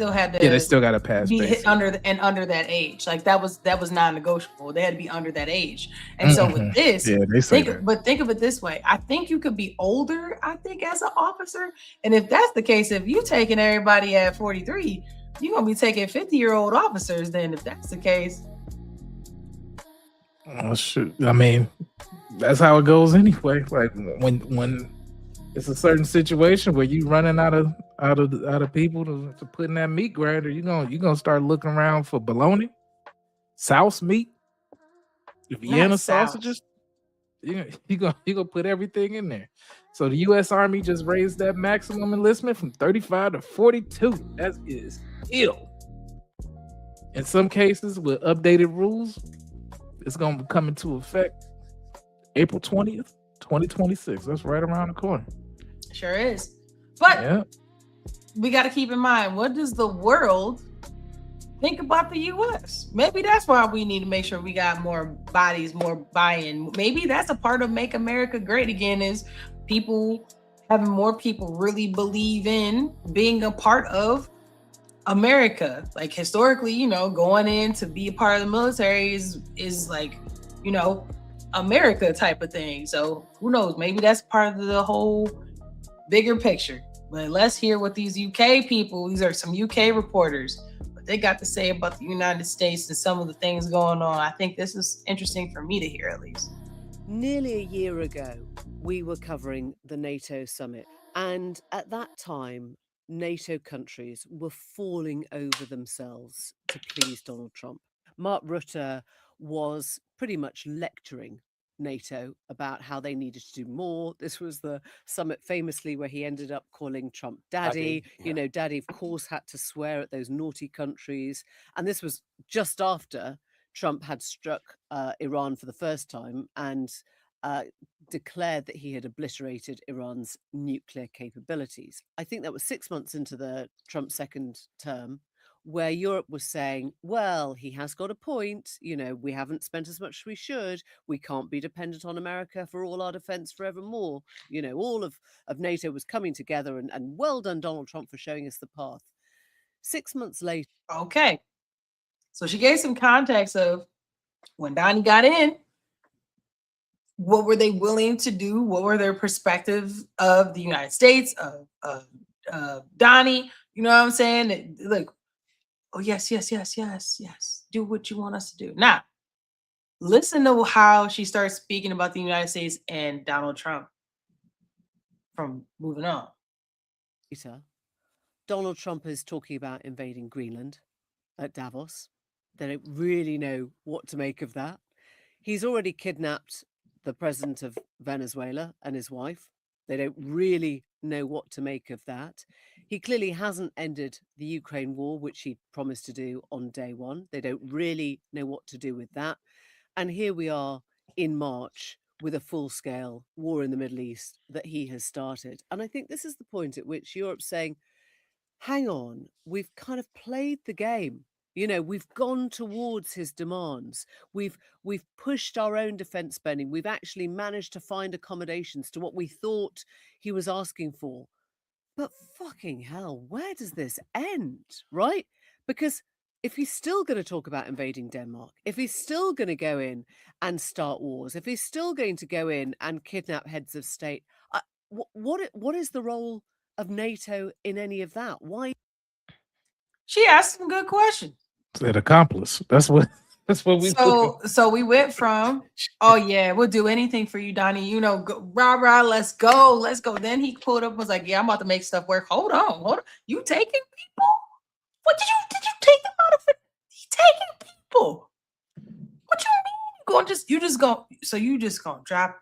still got to pass. Be under that age. Like that was non-negotiable. They had to be under that age. And so with this, think of it this way. I think you could be older. I think as an officer, and if that's the case, if you taking everybody at 43, you're gonna be taking 50-year-old officers. Then, if that's the case. Oh shoot! I mean, that's how it goes anyway. Like when it's a certain situation where you running out of people to put in that meat grinder, you gonna start looking around for bologna, South meat, Vienna sausages. You gonna put everything in there. So the U.S. Army just raised that maximum enlistment from 35 to 42. That is ill. In some cases, with updated rules, it's gonna come into effect April 20th, 2026. That's right around the corner. Sure is. But Yeah. we got to keep in mind, what does the world think about the U.S.? Maybe that's why we need to make sure we got more bodies, more buy-in. Maybe that's a part of Make America Great Again, is people having more people really believe in being a part of America. Like historically, going in to be a part of the military is like, America type of thing. So who knows? Maybe that's part of the whole bigger picture. But let's hear what these UK people, these are some UK reporters, what they got to say about the United States and some of the things going on. I think this is interesting for me to hear, at least. Nearly a year ago, we were covering the NATO summit. And at that time, NATO countries were falling over themselves to please Donald Trump. Mark Rutte was pretty much lecturing NATO about how they needed to do more. This was the summit famously where he ended up calling Trump daddy. Daddy, of course, had to swear at those naughty countries. And this was just after Trump had struck Iran for the first time and declared that he had obliterated Iran's nuclear capabilities. I think that was 6 months into the Trump second term, where Europe was saying, well, he has got a point. We haven't spent as much as we should. We can't be dependent on America for all our defense forevermore. All of NATO was coming together, and well done, Donald Trump, for showing us the path. 6 months later. Okay. So she gave some context of when Donnie got in, what were they willing to do? What were their perspectives of the United States, of Donnie? You know what I'm saying? Like, oh, yes. Do what you want us to do. Now, listen to how she starts speaking about the United States and Donald Trump from moving on. Donald Trump is talking about invading Greenland at Davos. They don't really know what to make of that. He's already kidnapped the president of Venezuela and his wife. They don't really know what to make of that. He clearly hasn't ended the Ukraine war, which he promised to do on day one. They don't really know what to do with that. And here we are in March with a full-scale war in the Middle East that he has started. And I think this is the point at which Europe's saying, hang on, we've kind of played the game. We've gone towards his demands. We've pushed our own defense spending. We've actually managed to find accommodations to what we thought he was asking for. But fucking hell, where does this end, right? Because if he's still going to talk about invading Denmark, if he's still going to go in and start wars, if he's still going to go in and kidnap heads of state, what is the role of NATO in any of that? Why? She asked some good questions. An accomplice. That's what we. So we went from, oh yeah, we'll do anything for you, Donnie. Go, rah, let's go. Then he pulled up and was like, yeah, I'm about to make stuff work. Hold on. You taking people? What did you take them out of it? He taking people. What you mean? You just gonna drop.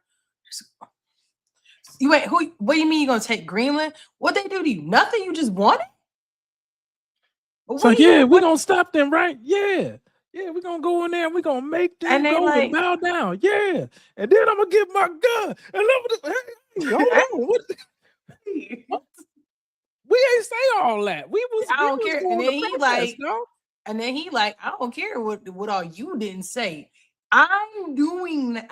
What do you mean you gonna take Greenland? What they do to you? Nothing. You just want it? So yeah, we're gonna stop them, right? Yeah, we're gonna go in there and we're gonna make them go and bow down. Yeah, and then I'm gonna get my gun and hold on. What? We ain't say all that. I don't care. And then he like, I don't care what all you didn't say. I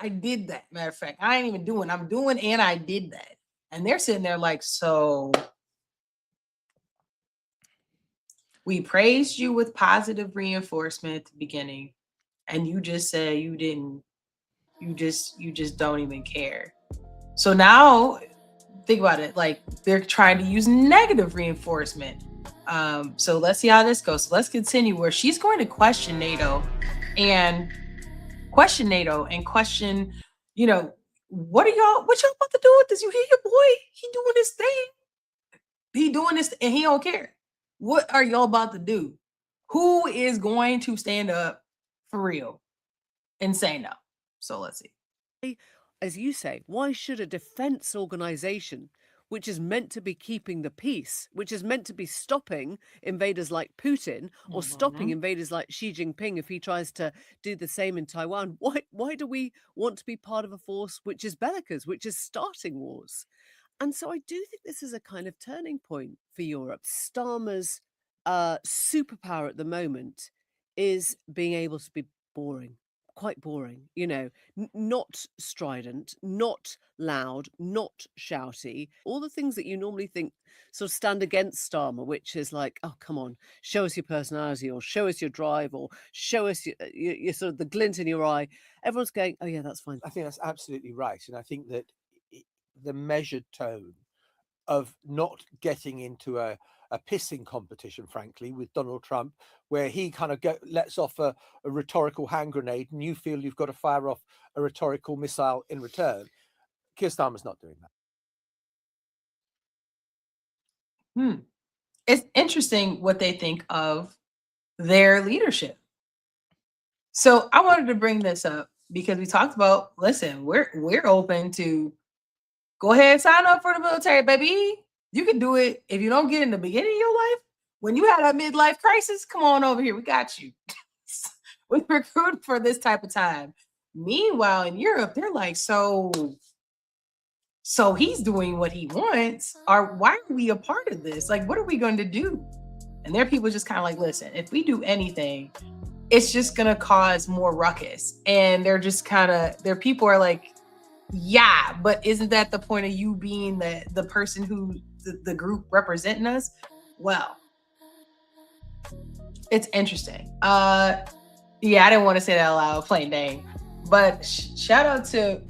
did that. Matter of fact, I ain't even doing. I'm doing, and I did that. And they're sitting there like, so. We praised you with positive reinforcement at the beginning, and you just said you didn't. You just don't even care. So now, think about it. Like they're trying to use negative reinforcement. So let's see how this goes. So let's continue. Where she's going to question NATO, and question, what y'all about to do with this? You hear your boy? He doing this thing. He doing this, and he don't care. What are y'all about to do? Who is going to stand up for real and say no? So let's see. as you say, why should a defense organization, which is meant to be keeping the peace, which is meant to be stopping invaders like Putin or stopping invaders like Xi Jinping if he tries to do the same in Taiwan, why do we want to be part of a force which is bellicose, which is starting wars? And so I do think this is a kind of turning point for Europe. Starmer's superpower at the moment is being able to be boring, quite boring, you know, not strident, not loud, not shouty, all the things that you normally think sort of stand against Starmer, which is like, oh, come on, show us your personality or show us your drive or show us your sort of the glint in your eye. Everyone's going, oh, yeah, that's fine. I think that's absolutely right. And I think that the measured tone of not getting into a pissing competition, frankly, with Donald Trump, where he kind of lets off a rhetorical hand grenade and you feel you've got to fire off a rhetorical missile in return. Keir Starmer's not doing that. It's interesting what they think of their leadership. So I wanted to bring this up because we talked about, listen, we're open to go ahead and sign up for the military, baby. You can do it if you don't get in the beginning of your life. When you had a midlife crisis, come on over here. We got you. We recruit for this type of time. Meanwhile, in Europe, they're like, so he's doing what he wants. Or why are we a part of this? Like, what are we going to do? And their people just kind of like, listen, if we do anything, it's just going to cause more ruckus. And they're just kind of, their people are like, yeah, but isn't that the point of you being the person who the group representing us? Well, it's interesting. Yeah, I didn't want to say that out loud, plain dang. But shout out to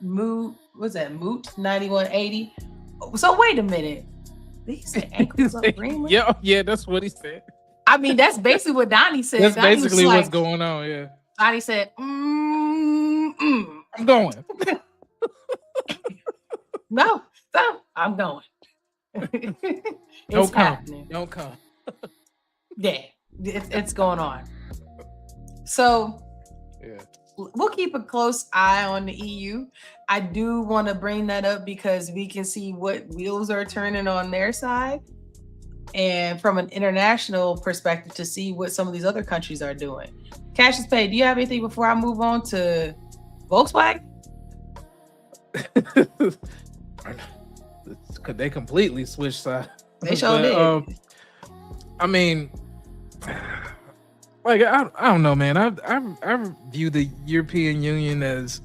Moot 9180. So wait a minute. He said ankles up Greenland? Yeah, that's what he said. I mean, that's basically what Donnie said. That's Donnie basically was what's going on, yeah. Donnie said, I'm going. No, I'm going. It's happening. Don't come. Yeah, it's going on. So yeah, we'll keep a close eye on the EU. I do want to bring that up because we can see what wheels are turning on their side, and from an international perspective to see what some of these other countries are doing. Cassius Pay, do you have anything before I move on to Volkswagen? They completely switched sides. They sure did. I mean, like I don't know, man. I view the European Union as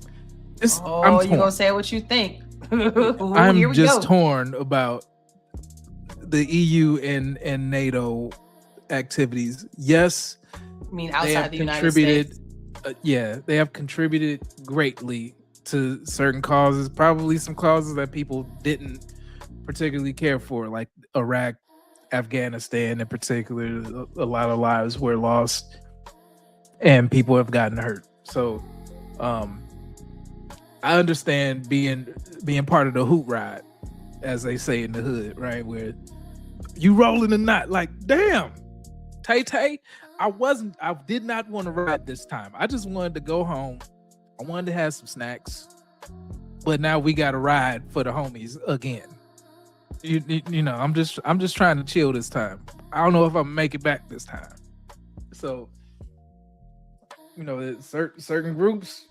you gonna say what you think? I'm just torn about the EU and NATO activities. Yes, I mean outside the United States. They have contributed greatly to certain causes, probably some causes that people didn't particularly care for, like Iraq, Afghanistan in particular. A lot of lives were lost and people have gotten hurt. So I understand being part of the hoot ride, as they say in the hood, right? Where you rolling or not, like, damn, Tay, I did not want to ride this time. I just wanted to go home. I wanted to have some snacks, but now we got to ride for the homies again. You know, I'm just trying to chill this time. I don't know if I'm gonna make it back this time. So, you know, certain groups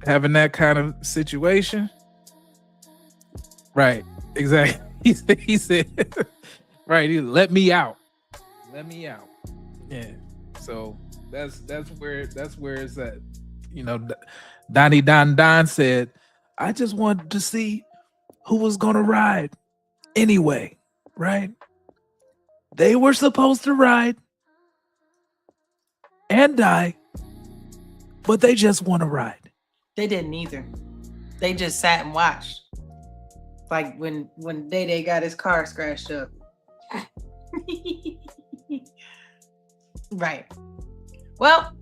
having that kind of situation. Right, exactly. He said, right, let me out. Yeah. So that's where it's at. You know, Donnie Don said, I just wanted to see who was gonna ride anyway, right? They were supposed to ride and die, but they just want to ride. They didn't either. They just sat and watched. Like when Day got his car scratched up. Right. Well,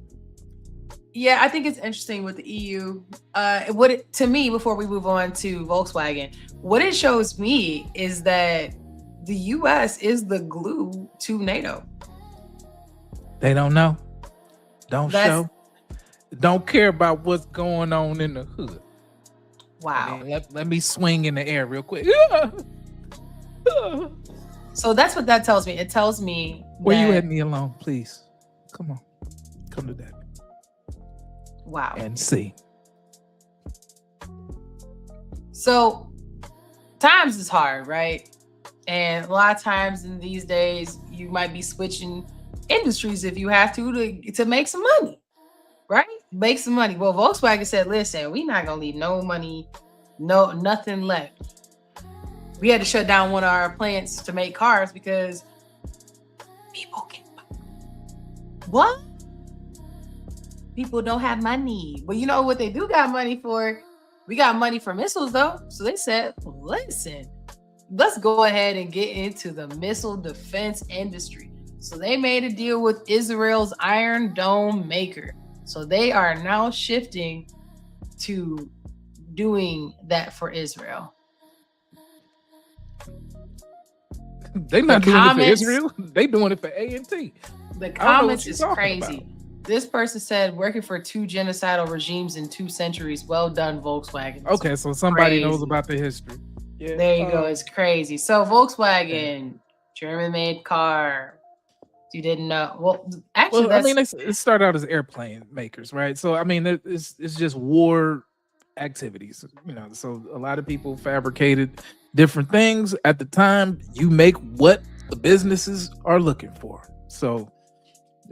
yeah, I think it's interesting with the EU. To me, before we move on to Volkswagen, what it shows me is that the US is the glue to NATO. They don't know. Don't care about what's going on in the hood. Wow. And then let me swing in the air real quick. So that's what that tells me. It tells me Where you that- had me alone, please. Come on. Come to that. Wow. And see. So times is hard, right? And a lot of times in these days, you might be switching industries if you have to make some money, right? Make some money. Well, Volkswagen said, listen, we're not gonna leave no money, nothing left. We had to shut down one of our plants to make cars because people can buy. What? People don't have money. But you know what they do got money for? We got money for missiles though. So they said, listen, let's go ahead and get into the missile defense industry. So they made a deal with Israel's Iron Dome maker. So they are now shifting to doing that for Israel. They not doing it for Israel. They doing it for A&T. The comments is crazy. This person said, working for 2 genocidal regimes in 2 centuries. Well done, Volkswagen. Okay, so somebody knows about the history. Yeah. There you go. It's crazy. So Volkswagen, German-made car. You didn't know. Well, actually, I mean, it started out as airplane makers, right? So I mean, it's just war activities, you know. So a lot of people fabricated different things at the time. You make what the businesses are looking for. So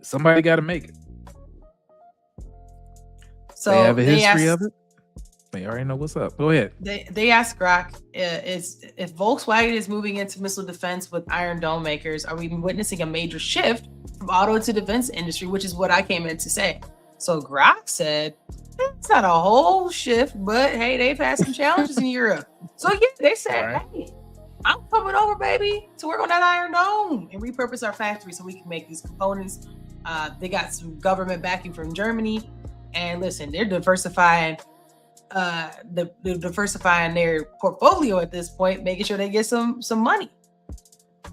somebody got to make it. So they have a history of it. They already know what's up. Go ahead. They asked Grok, if Volkswagen is moving into missile defense with Iron Dome makers, are we witnessing a major shift from auto to defense industry, which is what I came in to say. So Grok said, it's not a whole shift, but hey, they've had some challenges in Europe. So yeah, they said, hey, I'm coming over, baby, to work on that Iron Dome and repurpose our factory so we can make these components. They got some government backing from Germany. And listen, they're diversifying diversifying their portfolio at this point, making sure they get some money.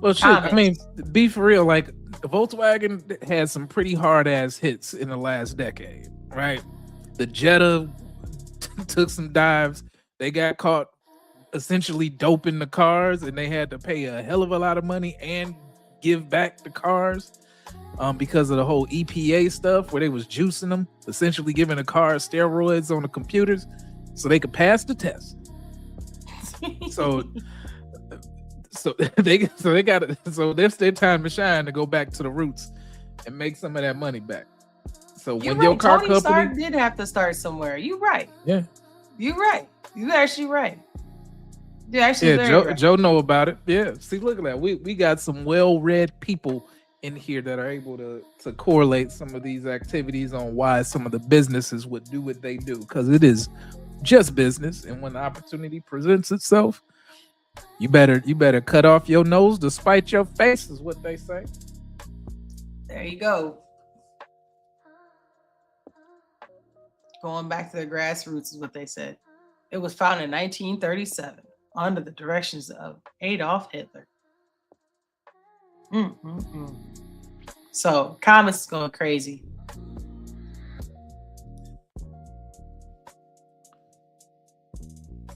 Well, shit, I mean, be for real, like Volkswagen had some pretty hard ass hits in the last decade, right? The Jetta took some dives. They got caught essentially doping the cars, and they had to pay a hell of a lot of money and give back the cars because of the whole EPA stuff where they was juicing them, essentially giving the cars steroids on the computers so they could pass the test. So that's their time to shine, to go back to the roots and make some of that money back. So when your car Tony company Stark did have to start somewhere. You right. Yeah. You right. You actually right. You actually Joe know about it. Yeah. See, look at that. We got some well-read people in here that are able to correlate some of these activities on why some of the businesses would do what they do, because it is just business. And when the opportunity presents itself, you better cut off your nose to spite your face, is what they say. There you go. Going back to the grassroots is what they said. It was founded in 1937 under the directions of Adolf Hitler. So comments going crazy.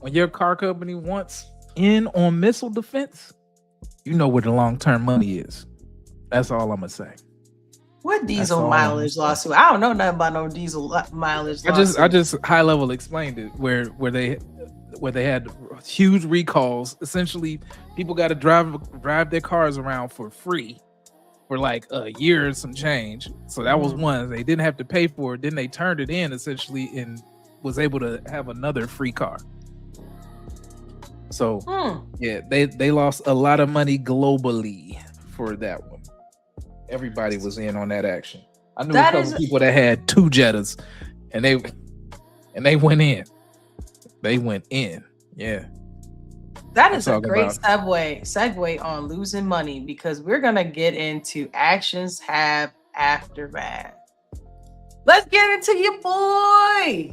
When your car company wants in on missile defense, you know where the long-term money is. That's all I'm gonna say. What diesel mileage lawsuit? I don't know nothing about no diesel mileage lawsuit. I just high level explained it where they had huge recalls. Essentially, people got to drive their cars around for free for like a year and some change. So that was one. They didn't have to pay for it. Then they turned it in essentially and was able to have another free car. So yeah, they lost a lot of money globally for that one. Everybody was in on that action. I knew a couple people that had 2 Jettas, and they went in. They went in. Yeah. That is a great segue on losing money, because we're gonna get into actions have aftermath. Let's get into your boy.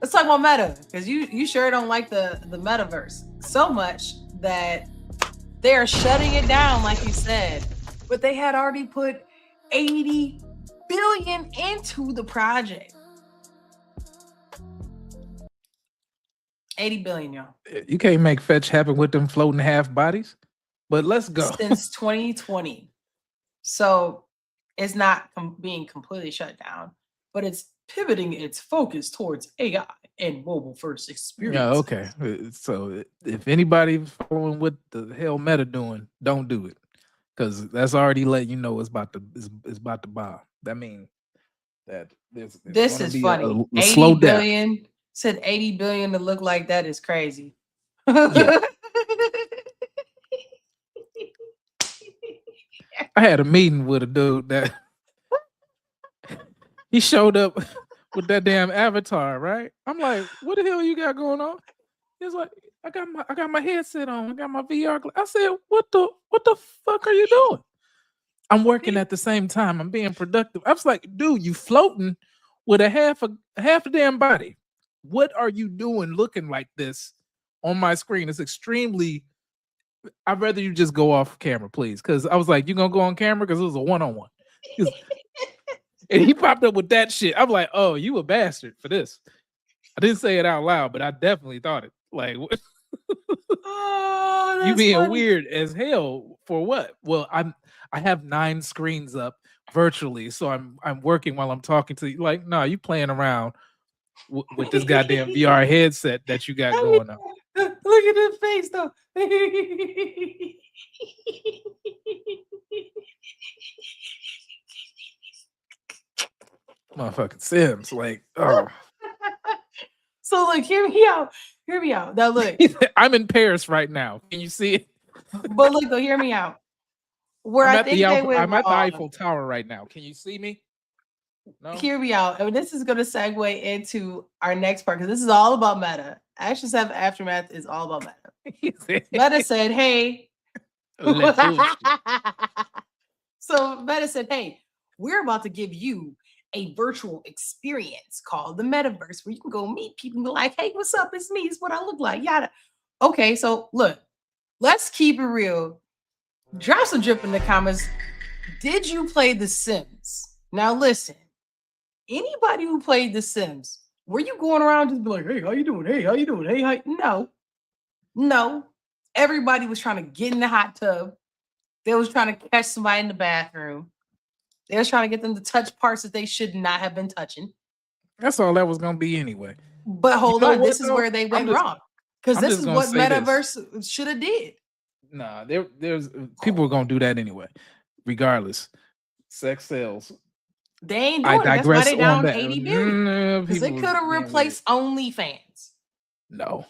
Let's talk about Meta, because you sure don't like the metaverse so much that they are shutting it down, like you said. But they had already put $80 billion into the project. $80 billion, y'all. You can't make fetch happen with them floating half bodies. But let's go. Since 2020. So it's not being completely shut down, but it's pivoting its focus towards AI and mobile first experience. Yeah, okay. So if anybody following what the hell Meta doing, don't do it. Because that's already letting you know it's about to bomb. That means that there's this gonna is be funny. a slow 80 death. billion said 80 billion to look like that is crazy. Yeah. I had a meeting with a dude that he showed up with that damn avatar, right? I'm like, what the hell you got going on? He's like, I got my headset on, I got my VR. I said, what the fuck are you doing? I'm working at the same time. I'm being productive. I was like, dude, you floating with a half a damn body. What are you doing looking like this on my screen? It's extremely. I'd rather you just go off camera, please. Because I was like, you gonna go on camera? Because it was a one-on-one. And he popped up with that shit. I'm like, oh, you a bastard for this. I didn't say it out loud, but I definitely thought it. Like, what? Oh, You being funny. weird as hell for what? Well, I have 9 screens up virtually, so I'm working while I'm talking to you. Like, no, you playing around with this goddamn VR headset that you got going on. Look at his face though. Motherfucking Sims, like, oh. So look, hear me out. Hear me out. Now look. I'm in Paris right now. Can you see it? But look, though, hear me out. Where I'm I at think the they went I'm at the wrong. Eiffel Tower right now. Can you see me? No. Hear me out. And this is going to segue into our next part because this is all about Meta. Action 7 Aftermath is all about Meta. Meta said, hey. So Meta said, hey, we're about to give you a virtual experience called the metaverse where you can go meet people and be like, hey, what's up? It's me. It's what I look like. Yada. Okay, so look, let's keep it real. Drop some drip in the comments. Did you play The Sims? Now listen, anybody who played The Sims, were you going around just be like, hey, how you doing? Hey, how you doing? Hey, how? No. Everybody was trying to get in the hot tub. They was trying to catch somebody in the bathroom. They was trying to get them to touch parts that they should not have been touching. That's all that was gonna be anyway. But hold on, what, this is where they went wrong. Because this is what Metaverse should have did. Nah, there's people are gonna do that anyway, regardless. Sex sells. They ain't doing it. That's why they down 80 billion. Because they could have replaced OnlyFans. No,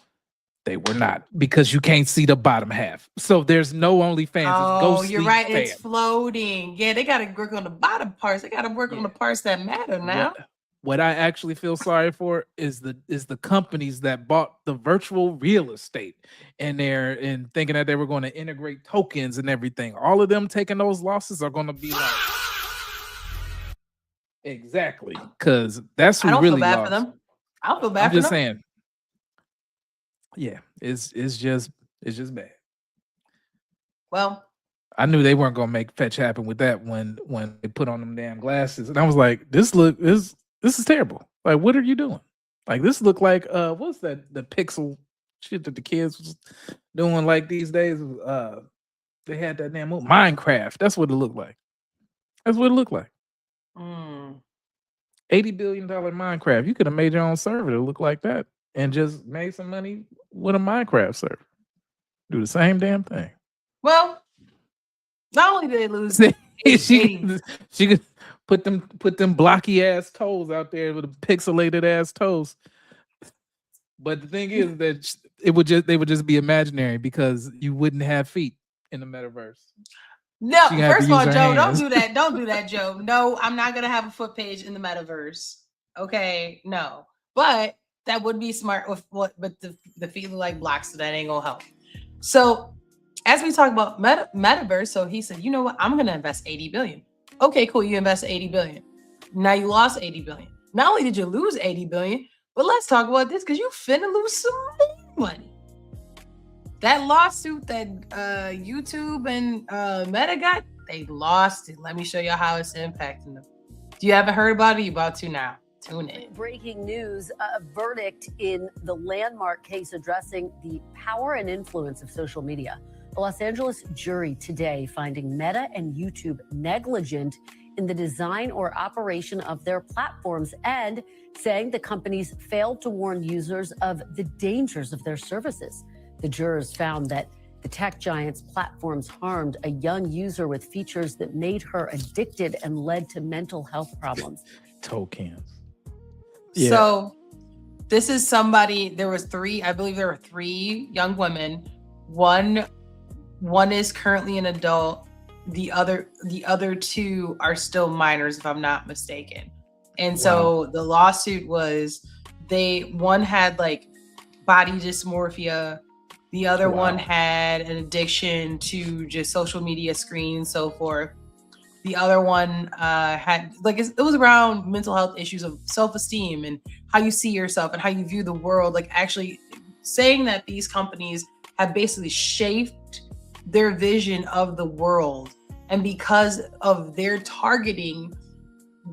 they were not, because you can't see the bottom half. So there's no OnlyFans. Oh, you're right. It's floating. Yeah, they got to work on the bottom parts. They got to work on the parts that matter now. What I actually feel sorry for is the companies that bought the virtual real estate and they're thinking that they were going to integrate tokens and everything. All of them taking those losses are going to be like exactly, because that's who really feel bad lost. for them. I don't feel bad I'm for just them. saying. Yeah, it's just bad. Well, I knew they weren't gonna make fetch happen with that when they put on them damn glasses, and I was like, this is terrible. Like, what are you doing? Like, this look like what's that? The pixel shit that the kids was doing like these days. They had that damn movie, Minecraft. That's what it looked like. That's what it looked like. $80 billion Minecraft. You could have made your own server to look like that and just made some money with a Minecraft server. Do the same damn thing. Well, not only did they lose, she could put them blocky ass toes out there with the pixelated ass toes. But the thing is that they would just be imaginary because you wouldn't have feet in the metaverse. No, first of all, Joe, don't do that. Don't do that, Joe. No, I'm not gonna have a foot page in the metaverse. Okay, no. But that would be smart with what, but the feet look like blocks, so that ain't gonna help. So as we talk about metaverse, so he said, you know what? I'm gonna invest 80 billion. Okay, cool. You invested 80 billion. Now you lost 80 billion. Not only did you lose 80 billion, but let's talk about this because you finna lose some more money. That lawsuit that YouTube and Meta got, they lost it. Let me show you how it's impacting them. Do you haven't heard about it? You're about to now. Tune in. Breaking news, a verdict in the landmark case addressing the power and influence of social media. A Los Angeles jury today finding Meta and YouTube negligent in the design or operation of their platforms and saying the companies failed to warn users of the dangers of their services. The jurors found that the tech giant's platforms harmed a young user with features that made her addicted and led to mental health problems. Toe cams. So this is somebody, there was three, I believe there were three young women. One is currently an adult. The other two are still minors, if I'm not mistaken. And so the lawsuit was one had like body dysmorphia. The other one had an addiction to just social media screens and so forth. The other one had like it was around mental health issues of self-esteem and how you see yourself and how you view the world. Like actually saying that these companies have basically shaped their vision of the world, and because of their targeting,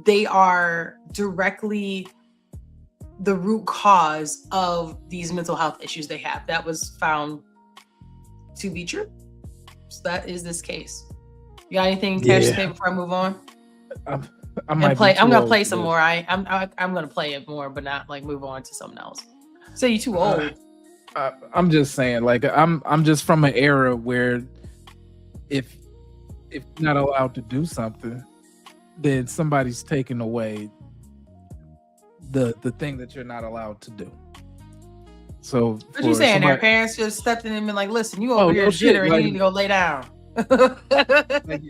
they are directly the root cause of these mental health issues they have. That was found to be true. So that is this case. You got anything, Cash, to say before I move on? I'm gonna play some more. I'm gonna play it more, but not like move on to something else. So you too old. I'm just saying, like I'm just from an era where if you're not allowed to do something, then somebody's taking away the thing that you're not allowed to do. So what you saying? Their parents just stepped in and been like, "Listen, you over here jittering. Like, you need to go lay down." Like,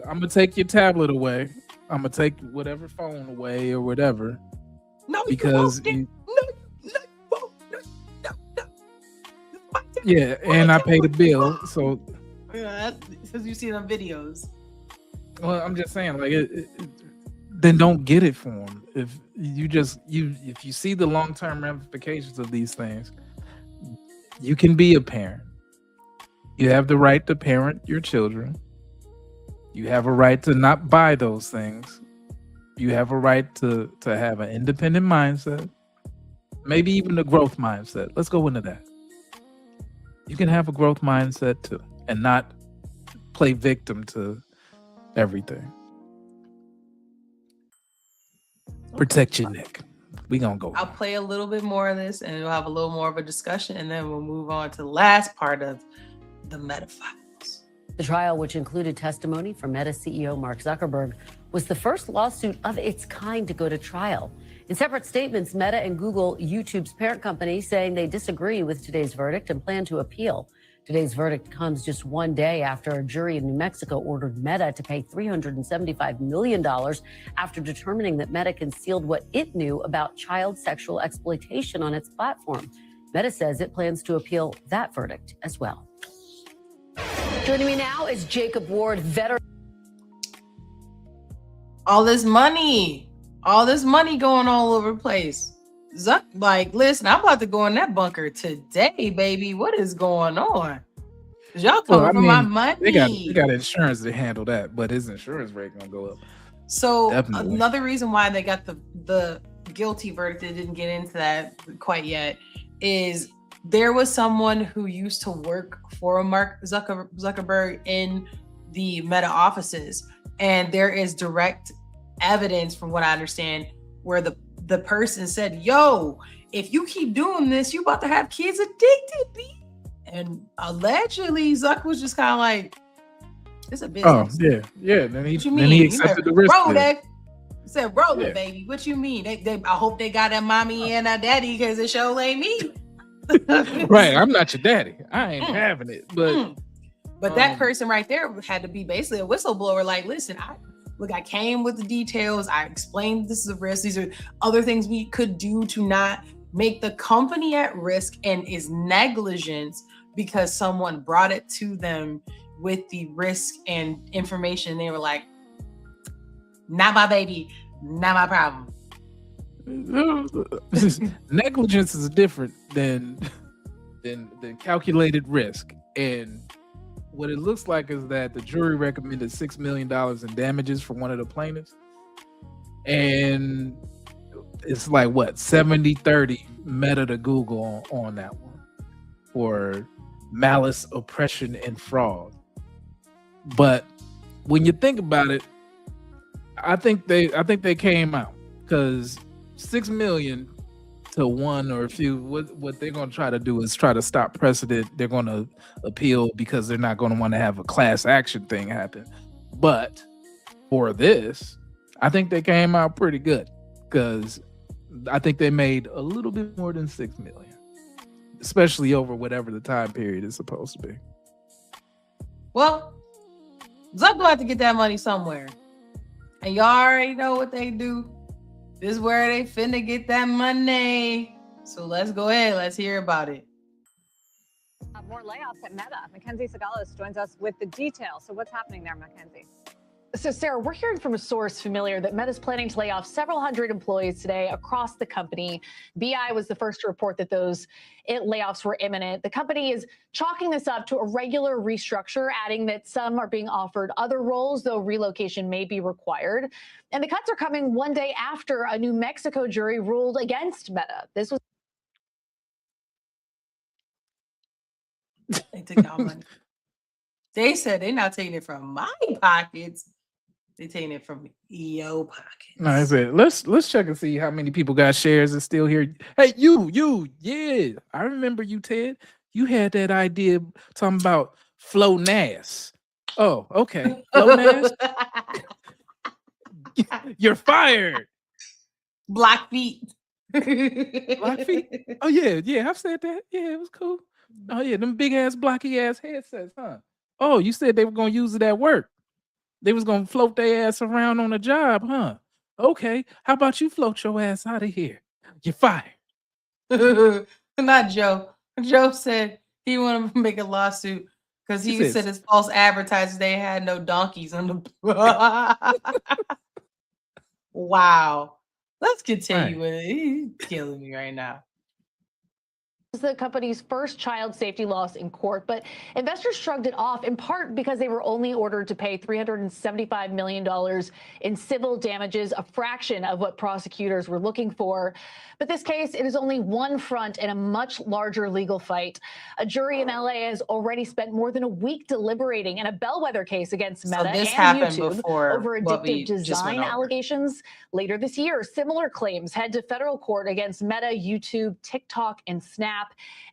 I'm gonna take your tablet away. I'm gonna take whatever phone away or whatever. No, because no. Yeah, and I pay the bill, so yeah, because you see them videos. Well, I'm just saying, like, then don't get it for them. If you see the long-term ramifications of these things, you can be a parent. You have the right to parent your children. You have a right to not buy those things. You have a right to have an independent mindset, maybe even a growth mindset. Let's go into that. You can have a growth mindset too, and not play victim to everything. Protect your neck. We gonna go. I'll play a little bit more of this, and we'll have a little more of a discussion, and then we'll move on to the last part of the Meta files. The trial, which included testimony from Meta CEO Mark Zuckerberg, was the first lawsuit of its kind to go to trial. In separate statements, Meta and Google, YouTube's parent company, saying they disagree with today's verdict and plan to appeal. Today's verdict comes just one day after a jury in New Mexico ordered Meta to pay $375 million after determining that Meta concealed what it knew about child sexual exploitation on its platform. Meta says it plans to appeal that verdict as well. Joining me now is Jacob Ward, veteran. All this money going all over the place. Zuck, like, listen, I'm about to go in that bunker today, baby. What is going on? Y'all coming for my money. They got insurance to handle that, but his insurance rate gonna go up. So Definitely. Another reason why they got the guilty verdict, they didn't get into that quite yet, is there was someone who used to work for Mark Zuckerberg in the Meta offices, and there is direct evidence, from what I understand, where the person said, "Yo, if you keep doing this, you about to have kids addicted, B." And allegedly, Zuck was just kind of like, "It's a business." Oh yeah. Then he accepted the risk. Roll that. He said, "Roll it, baby." What you mean? I hope they got that mommy and that daddy, because it sure ain't me. Right, I'm not your daddy. I ain't having it. But that person right there had to be basically a whistleblower. Like, listen, I came with the details. I explained this is a risk. These are other things we could do to not make the company at risk, and is negligence because someone brought it to them with the risk and information. They were like, "Not my baby, not my problem." Negligence is different than calculated risk. And what it looks like is that the jury recommended $6 million in damages for one of the plaintiffs. And it's like what 70-30 Meta to Google on that one for malice, oppression, and fraud. But when you think about it, I think they came out because 6 million to one or a few. What they're going to try to do is try to stop precedent. They're going to appeal because they're not going to want to have a class action thing happen. But for this, I think they came out pretty good because I think they made a little bit more than 6 million, especially over whatever the time period is supposed to be. Well, Zuck gonna have to get that money somewhere. And y'all already know what they do. This is where they finna get that money. So let's go ahead. Let's hear about it. More layoffs at Meta. Mackenzie Sagalis joins us with the details. So what's happening there, Mackenzie? So, Sarah, we're hearing from a source familiar that Meta's planning to lay off several hundred employees today across the company. BI was the first to report that those layoffs were imminent. The company is chalking this up to a regular restructure, adding that some are being offered other roles, though relocation may be required. And the cuts are coming one day after a New Mexico jury ruled against Meta. This was. They took our money. They said they're not taking it from my pockets. They're taking it from EO pockets. No, I said let's check and see how many people got shares and still here. Hey, yeah, I remember you, Ted. You had that idea talking about Flo Nass. Oh, okay, Flo Nass. You're fired. Black feet. Black feet. Oh yeah, I've said that. Yeah, it was cool. Oh yeah, them big ass blocky ass headsets, huh? Oh, you said they were gonna use it at work. They was gonna float their ass around on a job, huh? Okay, how about you float your ass out of here? You're fired. Not Joe. Joe said he wanted to make a lawsuit because he said his false advertisers they had no donkeys on the. Wow. Let's continue with it. He's killing me right now. The company's first child safety loss in court, but investors shrugged it off in part because they were only ordered to pay $375 million in civil damages, a fraction of what prosecutors were looking for. But this case, it is only one front in a much larger legal fight. A jury in LA has already spent more than a week deliberating in a bellwether case against Meta and YouTube over addictive design allegations. Later this year, similar claims head to federal court against Meta, YouTube, TikTok, and Snap.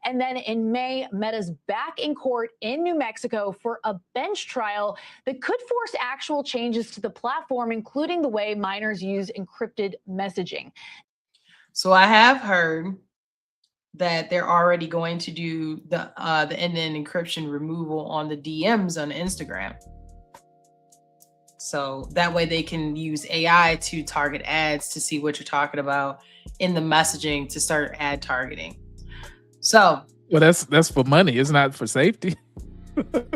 And then in May, Meta's back in court in New Mexico for a bench trial that could force actual changes to the platform, including the way minors use encrypted messaging. So I have heard that they're already going to do the end-to-end encryption removal on the DMs on Instagram. So that way they can use AI to target ads to see what you're talking about in the messaging to start ad targeting. So well, that's for money. It's not for safety.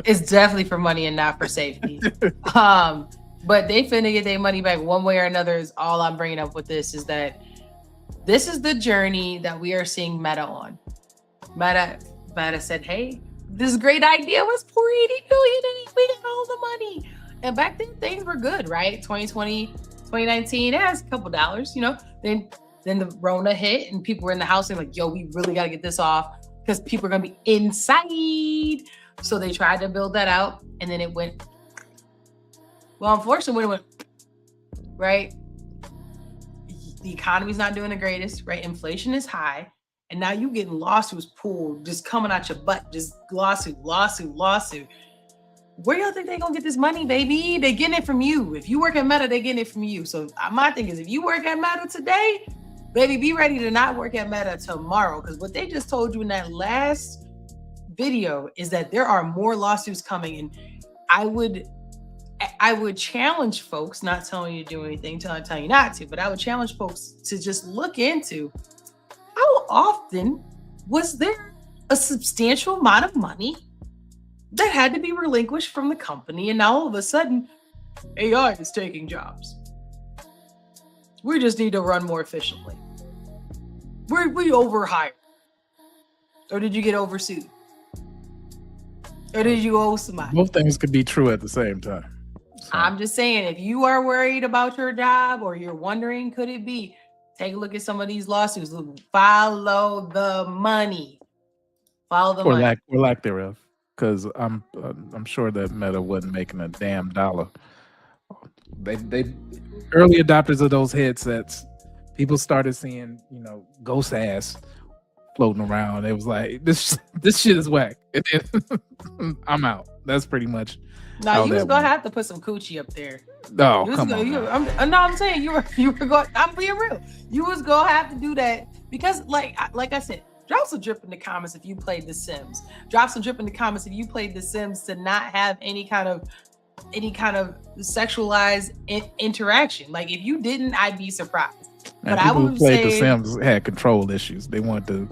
It's definitely for money and not for safety. But they finna get their money back one way or another. Is all I'm bringing up with this is that this is the journey that we are seeing Meta on. Meta said, hey, this great idea was $480 billion and we got all the money. And back then things were good, right? 2020, 2019, it has a couple dollars, you know. Then the Rona hit and people were in the house and like, yo, we really got to get this off because people are going to be inside. So they tried to build that out and then it went. Well, unfortunately, when it went, right? The economy's not doing the greatest, right? Inflation is high. And now you getting lawsuits pulled, just coming out your butt, just lawsuit. Where y'all think they gonna get this money, baby? They getting it from you. If you work at Meta, they getting it from you. So my thing is, if you work at Meta today, baby, be ready to not work at Meta tomorrow. Because what they just told you in that last video is that there are more lawsuits coming. And I would challenge folks, not telling you to do anything, telling you not to, but I would challenge folks to just look into how often was there a substantial amount of money that had to be relinquished from the company, and now all of a sudden, AI is taking jobs. We just need to run more efficiently. We overhired. Or did you get oversued? Or did you owe somebody? Both things could be true at the same time. So. I'm just saying, if you are worried about your job or you're wondering, could it be, Take a look at some of these lawsuits. Follow the money. Follow the money. Or lack thereof. Because I'm sure that Meta wasn't making a damn dollar. They early adopters of those headsets, people started seeing, ghost ass floating around. It was like, this shit is whack. And then I'm out. That's pretty much. No, you was gonna have to put some coochie up there. No, come on. I'm saying you were going. I'm being real. You was gonna have to do that because, like I said, drop some drip in the comments if you played The Sims. Drop some drip in the comments if you played The Sims to not have any kind of sexualized interaction. Like if you didn't, I'd be surprised. And but people I would who played say The Sims had control issues. They wanted to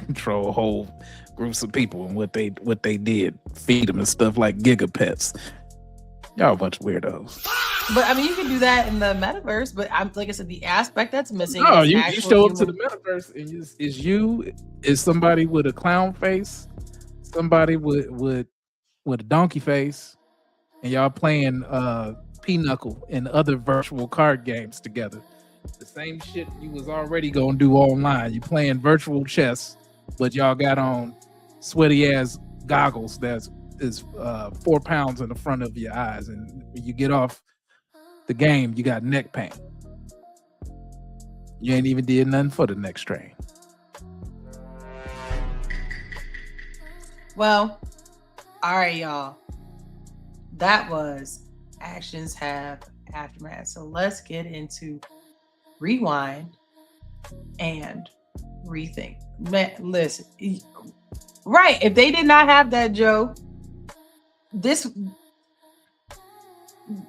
control whole groups of people and what they did, feed them and stuff like gigapets. Y'all a bunch of weirdos. But I mean, you can do that in the metaverse. But like I said, the aspect that's missing. No, is you show up to the human. metaverse and is somebody with a clown face, somebody with a donkey face, and y'all playing Pinochle and other virtual card games together. The same shit you was already gonna do online. You playing virtual chess, but y'all got on sweaty ass goggles that's 4 pounds in the front of your eyes, and when you get off the game, you got neck pain. You ain't even did nothing for the next strain. Well, all right, y'all. That was Actions Have Aftermath. So let's get into Rewind and Rethink. Man, listen, right? If they did not have that, Joe, this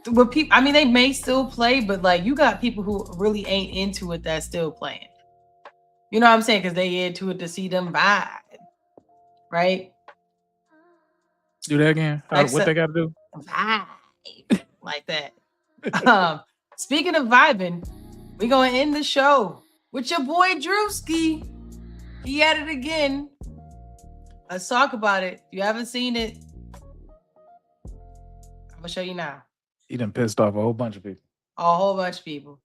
what people. I mean, they may still play, but like you got people who really ain't into it that's still playing. You know what I'm saying? Because they into it to see them vibe, right? Do that again. What they got to do? Vibe like that. Speaking of vibing, we're gonna end the show with your boy Drewski. He at it again. Let's talk about it. If you haven't seen it, I'm gonna show you now. He done pissed off a whole bunch of people. A whole bunch of people.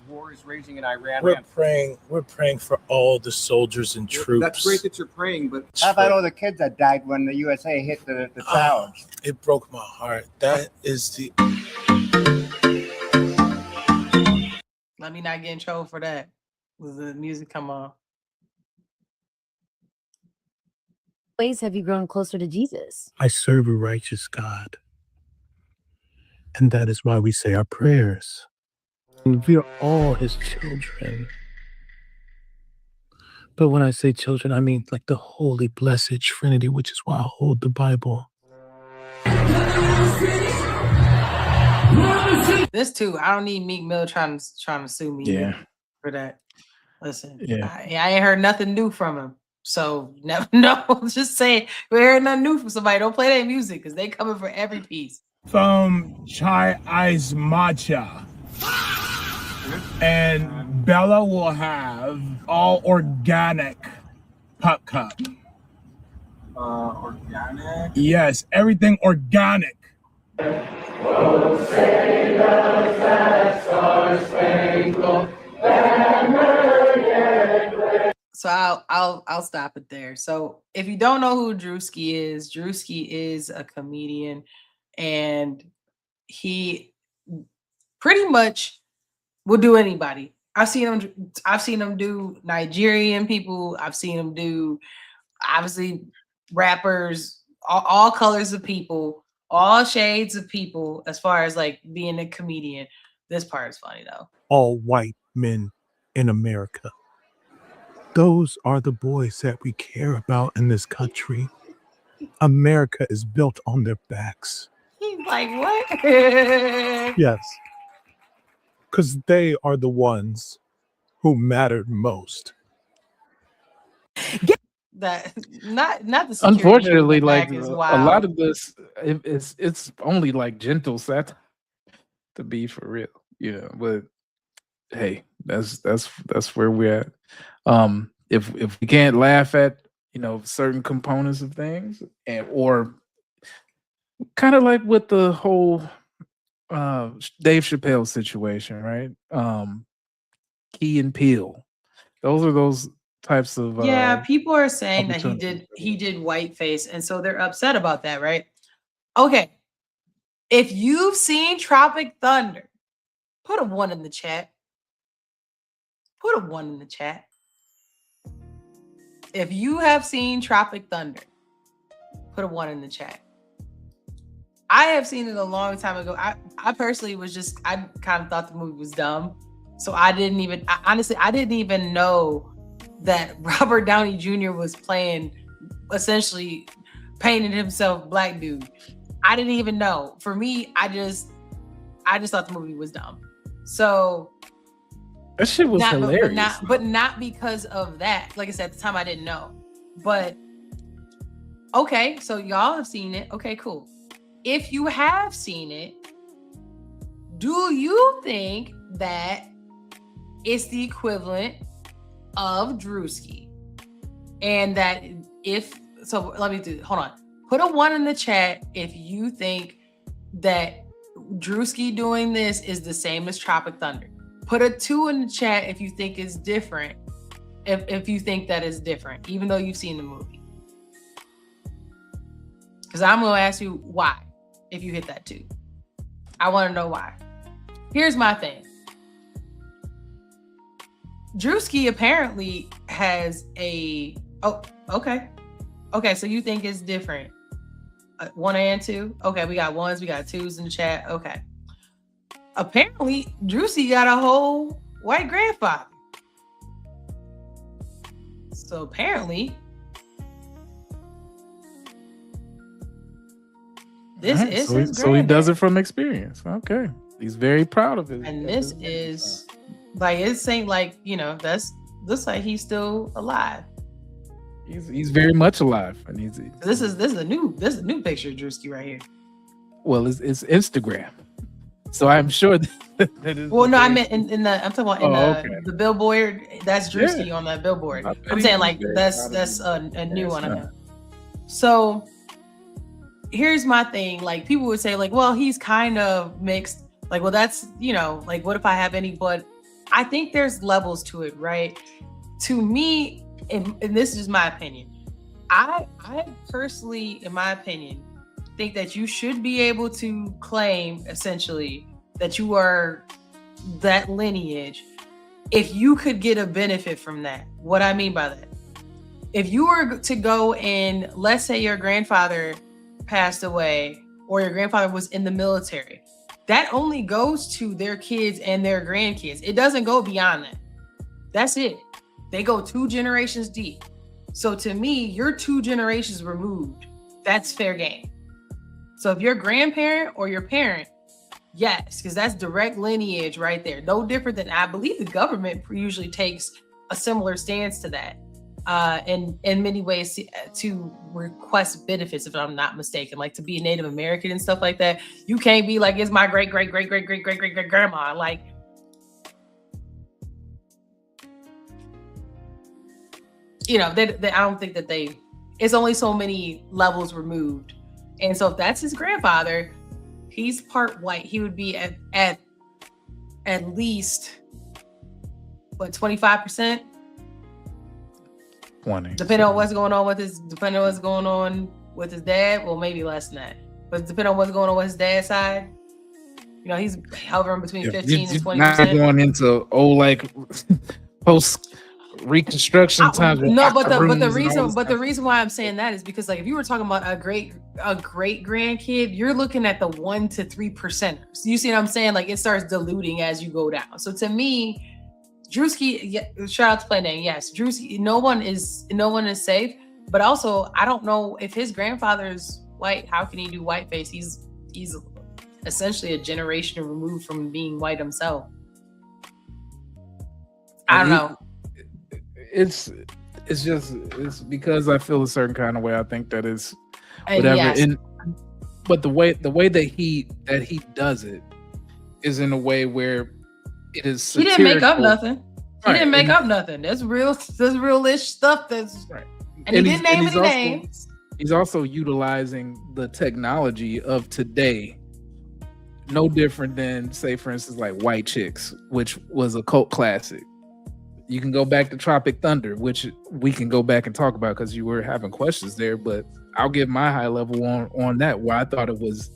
War is raging in Iran. We're praying for all the soldiers and troops. That's great that you're praying, but how about all the kids that died when the USA hit the towers? It broke my heart. That is the. Let me not get in trouble for that. Was the music come on? Ways have you grown closer to Jesus? I serve a righteous God. And that is why we say our prayers. And we are all his children. But when I say children, I mean like the holy, blessed Trinity, which is why I hold the Bible. This too. I don't need Meek Mill trying to sue me for that. Listen, I ain't heard nothing new from him. So never just say we heard nothing new from somebody. Don't play that music because they coming for every piece. From Chai Ice Matcha. And Bella will have all organic pop cup. Organic? Yes, everything organic. So I'll stop it there. So if you don't know who Drewski is a comedian, and he pretty much will do anybody. I've seen him do Nigerian people. I've seen him do obviously rappers, all colors of people, all shades of people. As far as like being a comedian, this part is funny though. All white men in America. Those are the boys that we care about in this country. America is built on their backs. He's like, what? Yes. Because they are the ones who mattered most. That not the security Unfortunately, like is a wild. lot of this, it's only like gentle satire, to be for real. Yeah, but hey, That's where we're at. If we can't laugh at certain components of things, or kind of like with the whole Dave Chappelle situation, right? Key and Peele. Those are those types of Yeah, people are saying that opportunities. he did whiteface, and so they're upset about that, right? Okay. If you've seen Tropic Thunder, put a 1 in the chat. Put a 1 in the chat. If you have seen Tropic Thunder, put a 1 in the chat. I have seen it a long time ago. I personally I kind of thought the movie was dumb. So honestly, I didn't even know that Robert Downey Jr. was playing, essentially painting himself black dude. I didn't even know. For me, I just thought the movie was dumb. So that shit was hilarious. But not because of that. Like I said, at the time I didn't know. But okay, so y'all have seen it. Okay, cool. If you have seen it, do you think that it's the equivalent of Drewski? And that hold on. Put a 1 in the chat if you think that Drewski doing this is the same as Tropic Thunder. Put a 2 in the chat if you think it's different. If you think that is different, even though you've seen the movie. Because I'm going to ask you why, if you hit that 2. I want to know why. Here's my thing. Drewski apparently has a... Oh, okay. Okay, so you think it's different. 1 and 2? Okay, we got 1s, we got 2s in the chat. Okay. Apparently, Drewski got a whole white grandfather. So apparently... This is his granddad. So he does it from experience. Okay. He's very proud of it. And this is like, it's ain't like, that's looks like he's still alive. He's very much alive. And this is a new picture of Drewski right here. Well, it's Instagram. So I'm sure that is. Well, no, I meant I'm talking about the billboard. That's Drewski on that billboard. I'm saying like that's a new one. So here's my thing. Like, people would say like, well, he's kind of mixed. Like, well, that's, like, what if I have any, but I think there's levels to it, right? To me, and this is my opinion, I personally, in my opinion, think that you should be able to claim essentially that you are that lineage if you could get a benefit from that. What I mean by that, if you were to go and let's say your grandfather passed away or your grandfather was in the military, that only goes to their kids and their grandkids. It doesn't go beyond that. That's it. They go 2 generations deep. So to me, you're 2 generations removed. That's fair game. So if your grandparent or your parent, yes, because that's direct lineage right there. No different than, I believe the government usually takes a similar stance to that. In many ways to request benefits, if I'm not mistaken, like to be a Native American and stuff like that. You can't be like, it's my great grandma. Like, I don't think that it's only so many levels removed. And so if that's his grandfather, he's part white. He would be at least, what, 25%? 20. Depending on what's going on with his dad, well, maybe less than that. But depending on what's going on with his dad's side, he's hovering between 15 and 20%. Not going into like post Reconstruction times. No, but the reason why I'm saying that is because, like, if you were talking about a great grandkid, you're looking at the 1 to 3%. So you see what I'm saying? Like, it starts diluting as you go down. So to me, Drewski, shout out to Play Name. Yes, Drewski. No one is safe. But also, I don't know if his grandfather's white. How can he do whiteface? He's essentially a generation removed from being white himself. I don't know. It's because I feel a certain kind of way. I think that is whatever. Yes. But the way that he does it is in a way where It is He didn't make up satirical. nothing. He Right, didn't make and- up nothing. That's real-ish stuff. That's Right. And he he's- didn't name he's any also- names. He's also utilizing the technology of today. No different than, say, for instance, like White Chicks, which was a cult classic. You can go back to Tropic Thunder, which we can go back and talk about because you were having questions there. But I'll give my high level on that, where I thought it was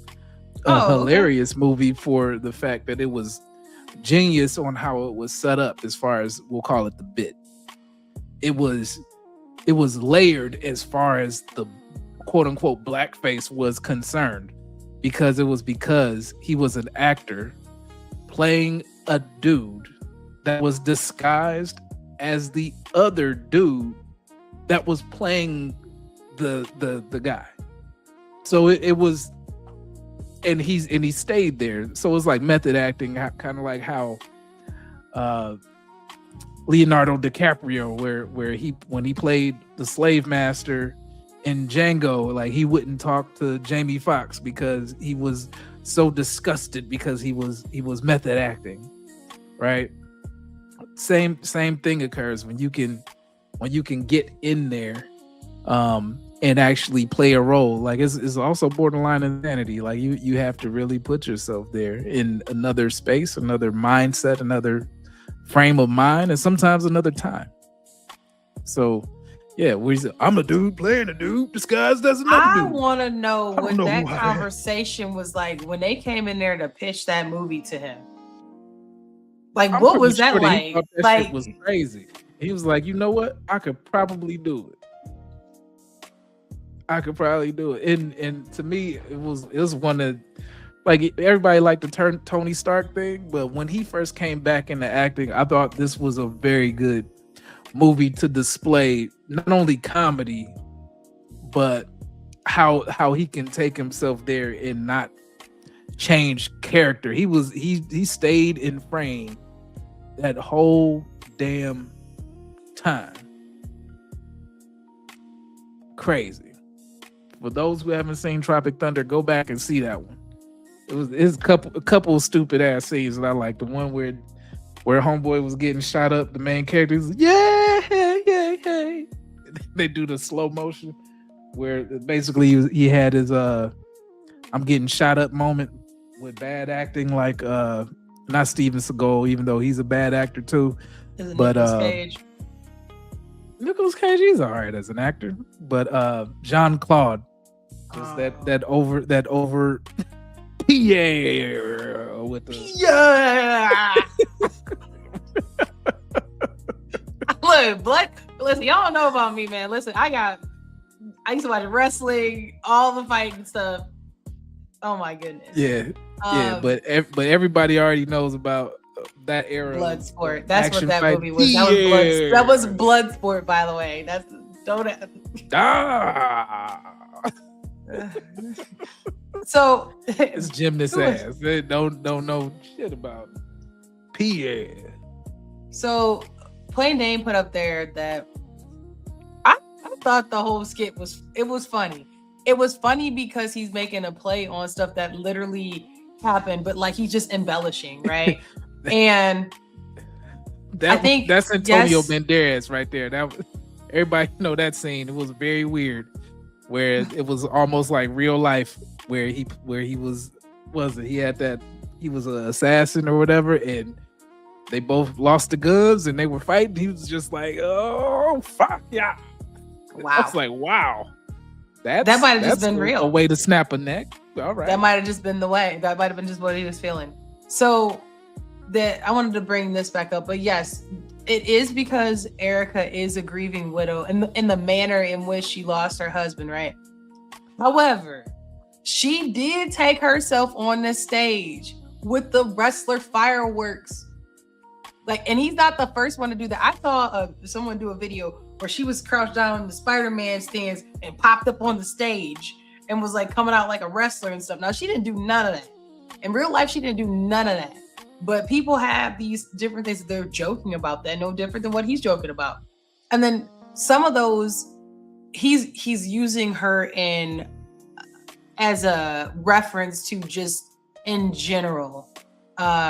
a hilarious movie for the fact that it was genius on how it was set up, as far as we'll call it the bit. It was layered as far as the quote unquote blackface was concerned, because he was an actor playing a dude that was disguised as the other dude that was playing the guy. So it was, and he stayed there. So it was like method acting, kind of like how Leonardo DiCaprio, where when he played the slave master in Django, like he wouldn't talk to Jamie Foxx because he was so disgusted because he was method acting, right? Same thing occurs when you can get in there and actually play a role. Like it's also borderline insanity. Like you have to really put yourself there in another space, another mindset, another frame of mind, and sometimes another time. So yeah, I'm a dude playing a dude disguised as another dude. I want to know what know that why. conversation was like when they came in there to pitch that movie to him. Like, I'm what pretty was that sure like? He thought that Like, shit was crazy. He was like, you know what? I could probably do it. And to me, it was one of, like, everybody liked the turn Tony Stark thing, but when he first came back into acting, I thought this was a very good movie to display not only comedy, but how he can take himself there and not change character. He stayed in frame that whole damn time. Crazy. For those who haven't seen Tropic Thunder, go back and see that one. It's a couple of stupid ass scenes that I like. The one where homeboy was getting shot up, the main character is yeah. They do the slow motion where basically he had his I'm getting shot up moment with bad acting, like not Steven Seagal, even though he's a bad actor too. But Nicolas Cage, he's all right as an actor. But Jean-Claude is that over Pierre with the Look, listen, y'all don't know about me, man. Listen, I used to watch wrestling, all the fighting stuff. Oh my goodness. Yeah, but everybody already knows about that era. Bloodsport. That's what that fight. movie was. That was Bloodsport, by the way. That's So it's gymnast ass. They don't know shit about Pierre. So Plain Dane put up there that I thought the whole skit was funny. It was funny because he's making a play on stuff that literally happened, but like he's just embellishing, right? And I think that's Antonio Banderas right there. That everybody know that scene. It was very weird, where it was almost like real life, where he was an assassin or whatever, and they both lost the guns and they were fighting. He was just like, oh fuck yeah. Wow. I was like, wow. That might have just been real. A way to snap a neck. All right. That might have just been the way. That might have been just what he was feeling. So I wanted to bring this back up, but yes, it is because Erica is a grieving widow in the manner in which she lost her husband, right? However, she did take herself on the stage with the wrestler fireworks. Like, and he's not the first one to do that. I saw someone do a video where she was crouched down in the Spider-Man stands and popped up on the stage and was like coming out like a wrestler and stuff. Now, she didn't do none of that. In real life, she didn't do none of that. But people have these different things that they're joking about that, no different than what he's joking about. And then some of those, he's using her as a reference to just in general,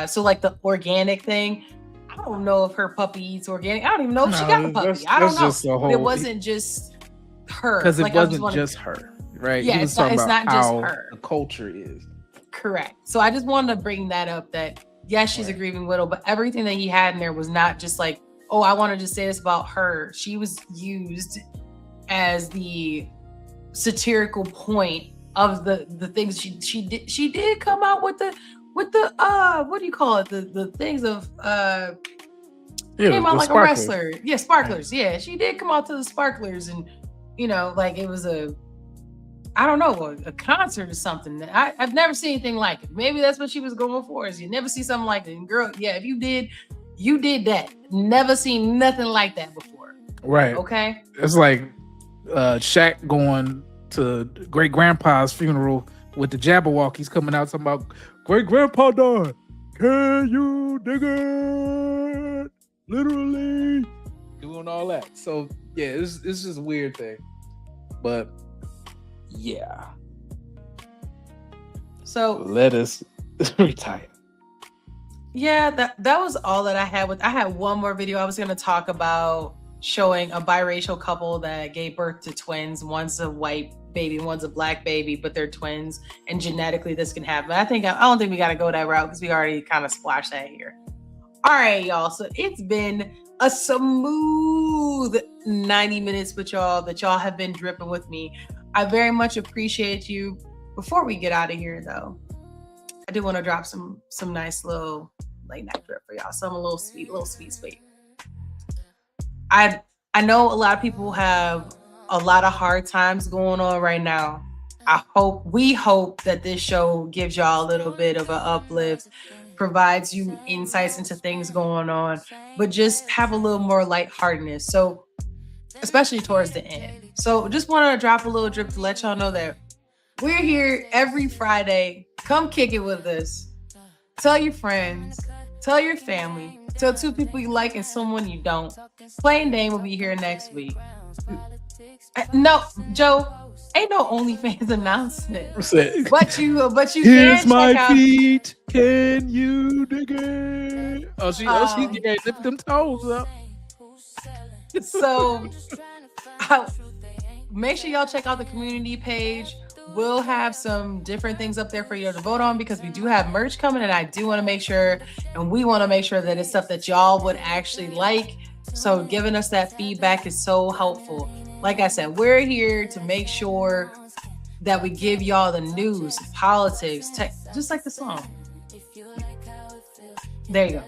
So like the organic thing, I don't know if her puppy eats organic. I don't even know if she got a puppy. I don't know. Just a But it whole, wasn't just her. because it Like, I just wasn't wanted, just her, right? yeah, He was it's talking about not just how her. the culture is. Correct. So I just wanted to bring that up, that yes, she's a grieving widow, but everything that he had in there was not just like, oh, I wanted to say this about her. She was used as the satirical point of the things she did. She did come out with the what do you call it? The things of came out the like sparklers. a wrestler. Yeah, sparklers. Yeah, she did come out to the sparklers, and like it was I don't know, a concert or something. I've never seen anything like it. Maybe that's what she was going for, is you never see something like it. And girl, yeah, if you did that. Never seen nothing like that before. Right. Okay. It's like Shaq going to great grandpa's funeral with the Jabberwockies coming out talking about great grandpa died. Can you dig it? Literally doing all that. So yeah, it's just a weird thing. But yeah. So let us retire. Yeah, that was all that I had. I had one more video I was going to talk about, showing a biracial couple that gave birth to twins. One's a white baby, one's a black baby, but they're twins, and genetically this can happen. I don't think we got to go that route because we already kind of splashed that here. All right, y'all. So it's been a smooth 90 minutes with y'all that y'all have been dripping with me. I very much appreciate you. Before we get out of here, though, I do want to drop some nice little late night drip for y'all. Some a little sweet. I know a lot of people have a lot of hard times going on right now. We hope that this show gives y'all a little bit of an uplift, provides you insights into things going on, but just have a little more lightheartedness. So, especially towards the end. So just want to drop a little drip to let y'all know that we're here every Friday. Come kick it with us. Tell your friends, tell your family, tell 2 people you like and someone you don't. Plain Dane will be here next week. No, Joe, ain't no OnlyFans announcement. But you Here's can my check out. feet. Can you dig it? She's getting ready to lift them toes up. So make sure y'all check out the community page. We'll have some different things up there for you to vote on, because we do have merch coming, and I do want to make sure, and we want to make sure that it's stuff that y'all would actually like. So giving us that feedback is so helpful. Like I said, we're here to make sure that we give y'all the news, politics, tech, just like the song. There you go.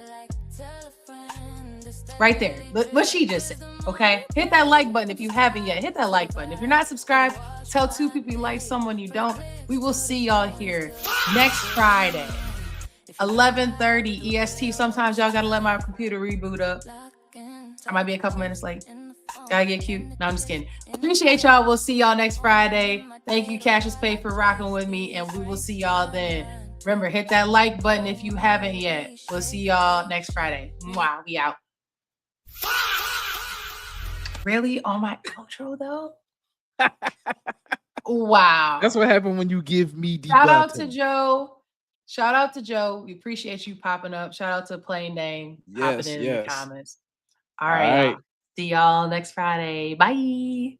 Right there. What she just said. Okay, hit that like button if you haven't yet. Hit that like button. If you're not subscribed, tell 2 people you like, someone you don't. We will see y'all here next Friday, 11:30 EST. Sometimes y'all gotta let my computer reboot up. I might be a couple minutes late. Gotta get cute. No, I'm just kidding. Appreciate y'all. We'll see y'all next Friday. Thank you, Cassius Pay, for rocking with me, and we will see y'all then. Remember, hit that like button if you haven't yet. We'll see y'all next Friday. Wow, we out. Really? On my outro, though? Wow. That's what happened when you give me the Shout out button. to Joe. Shout out to Joe. We appreciate you popping up. Shout out to Plain Dane popping in the comments. All right, y'all. See y'all next Friday. Bye.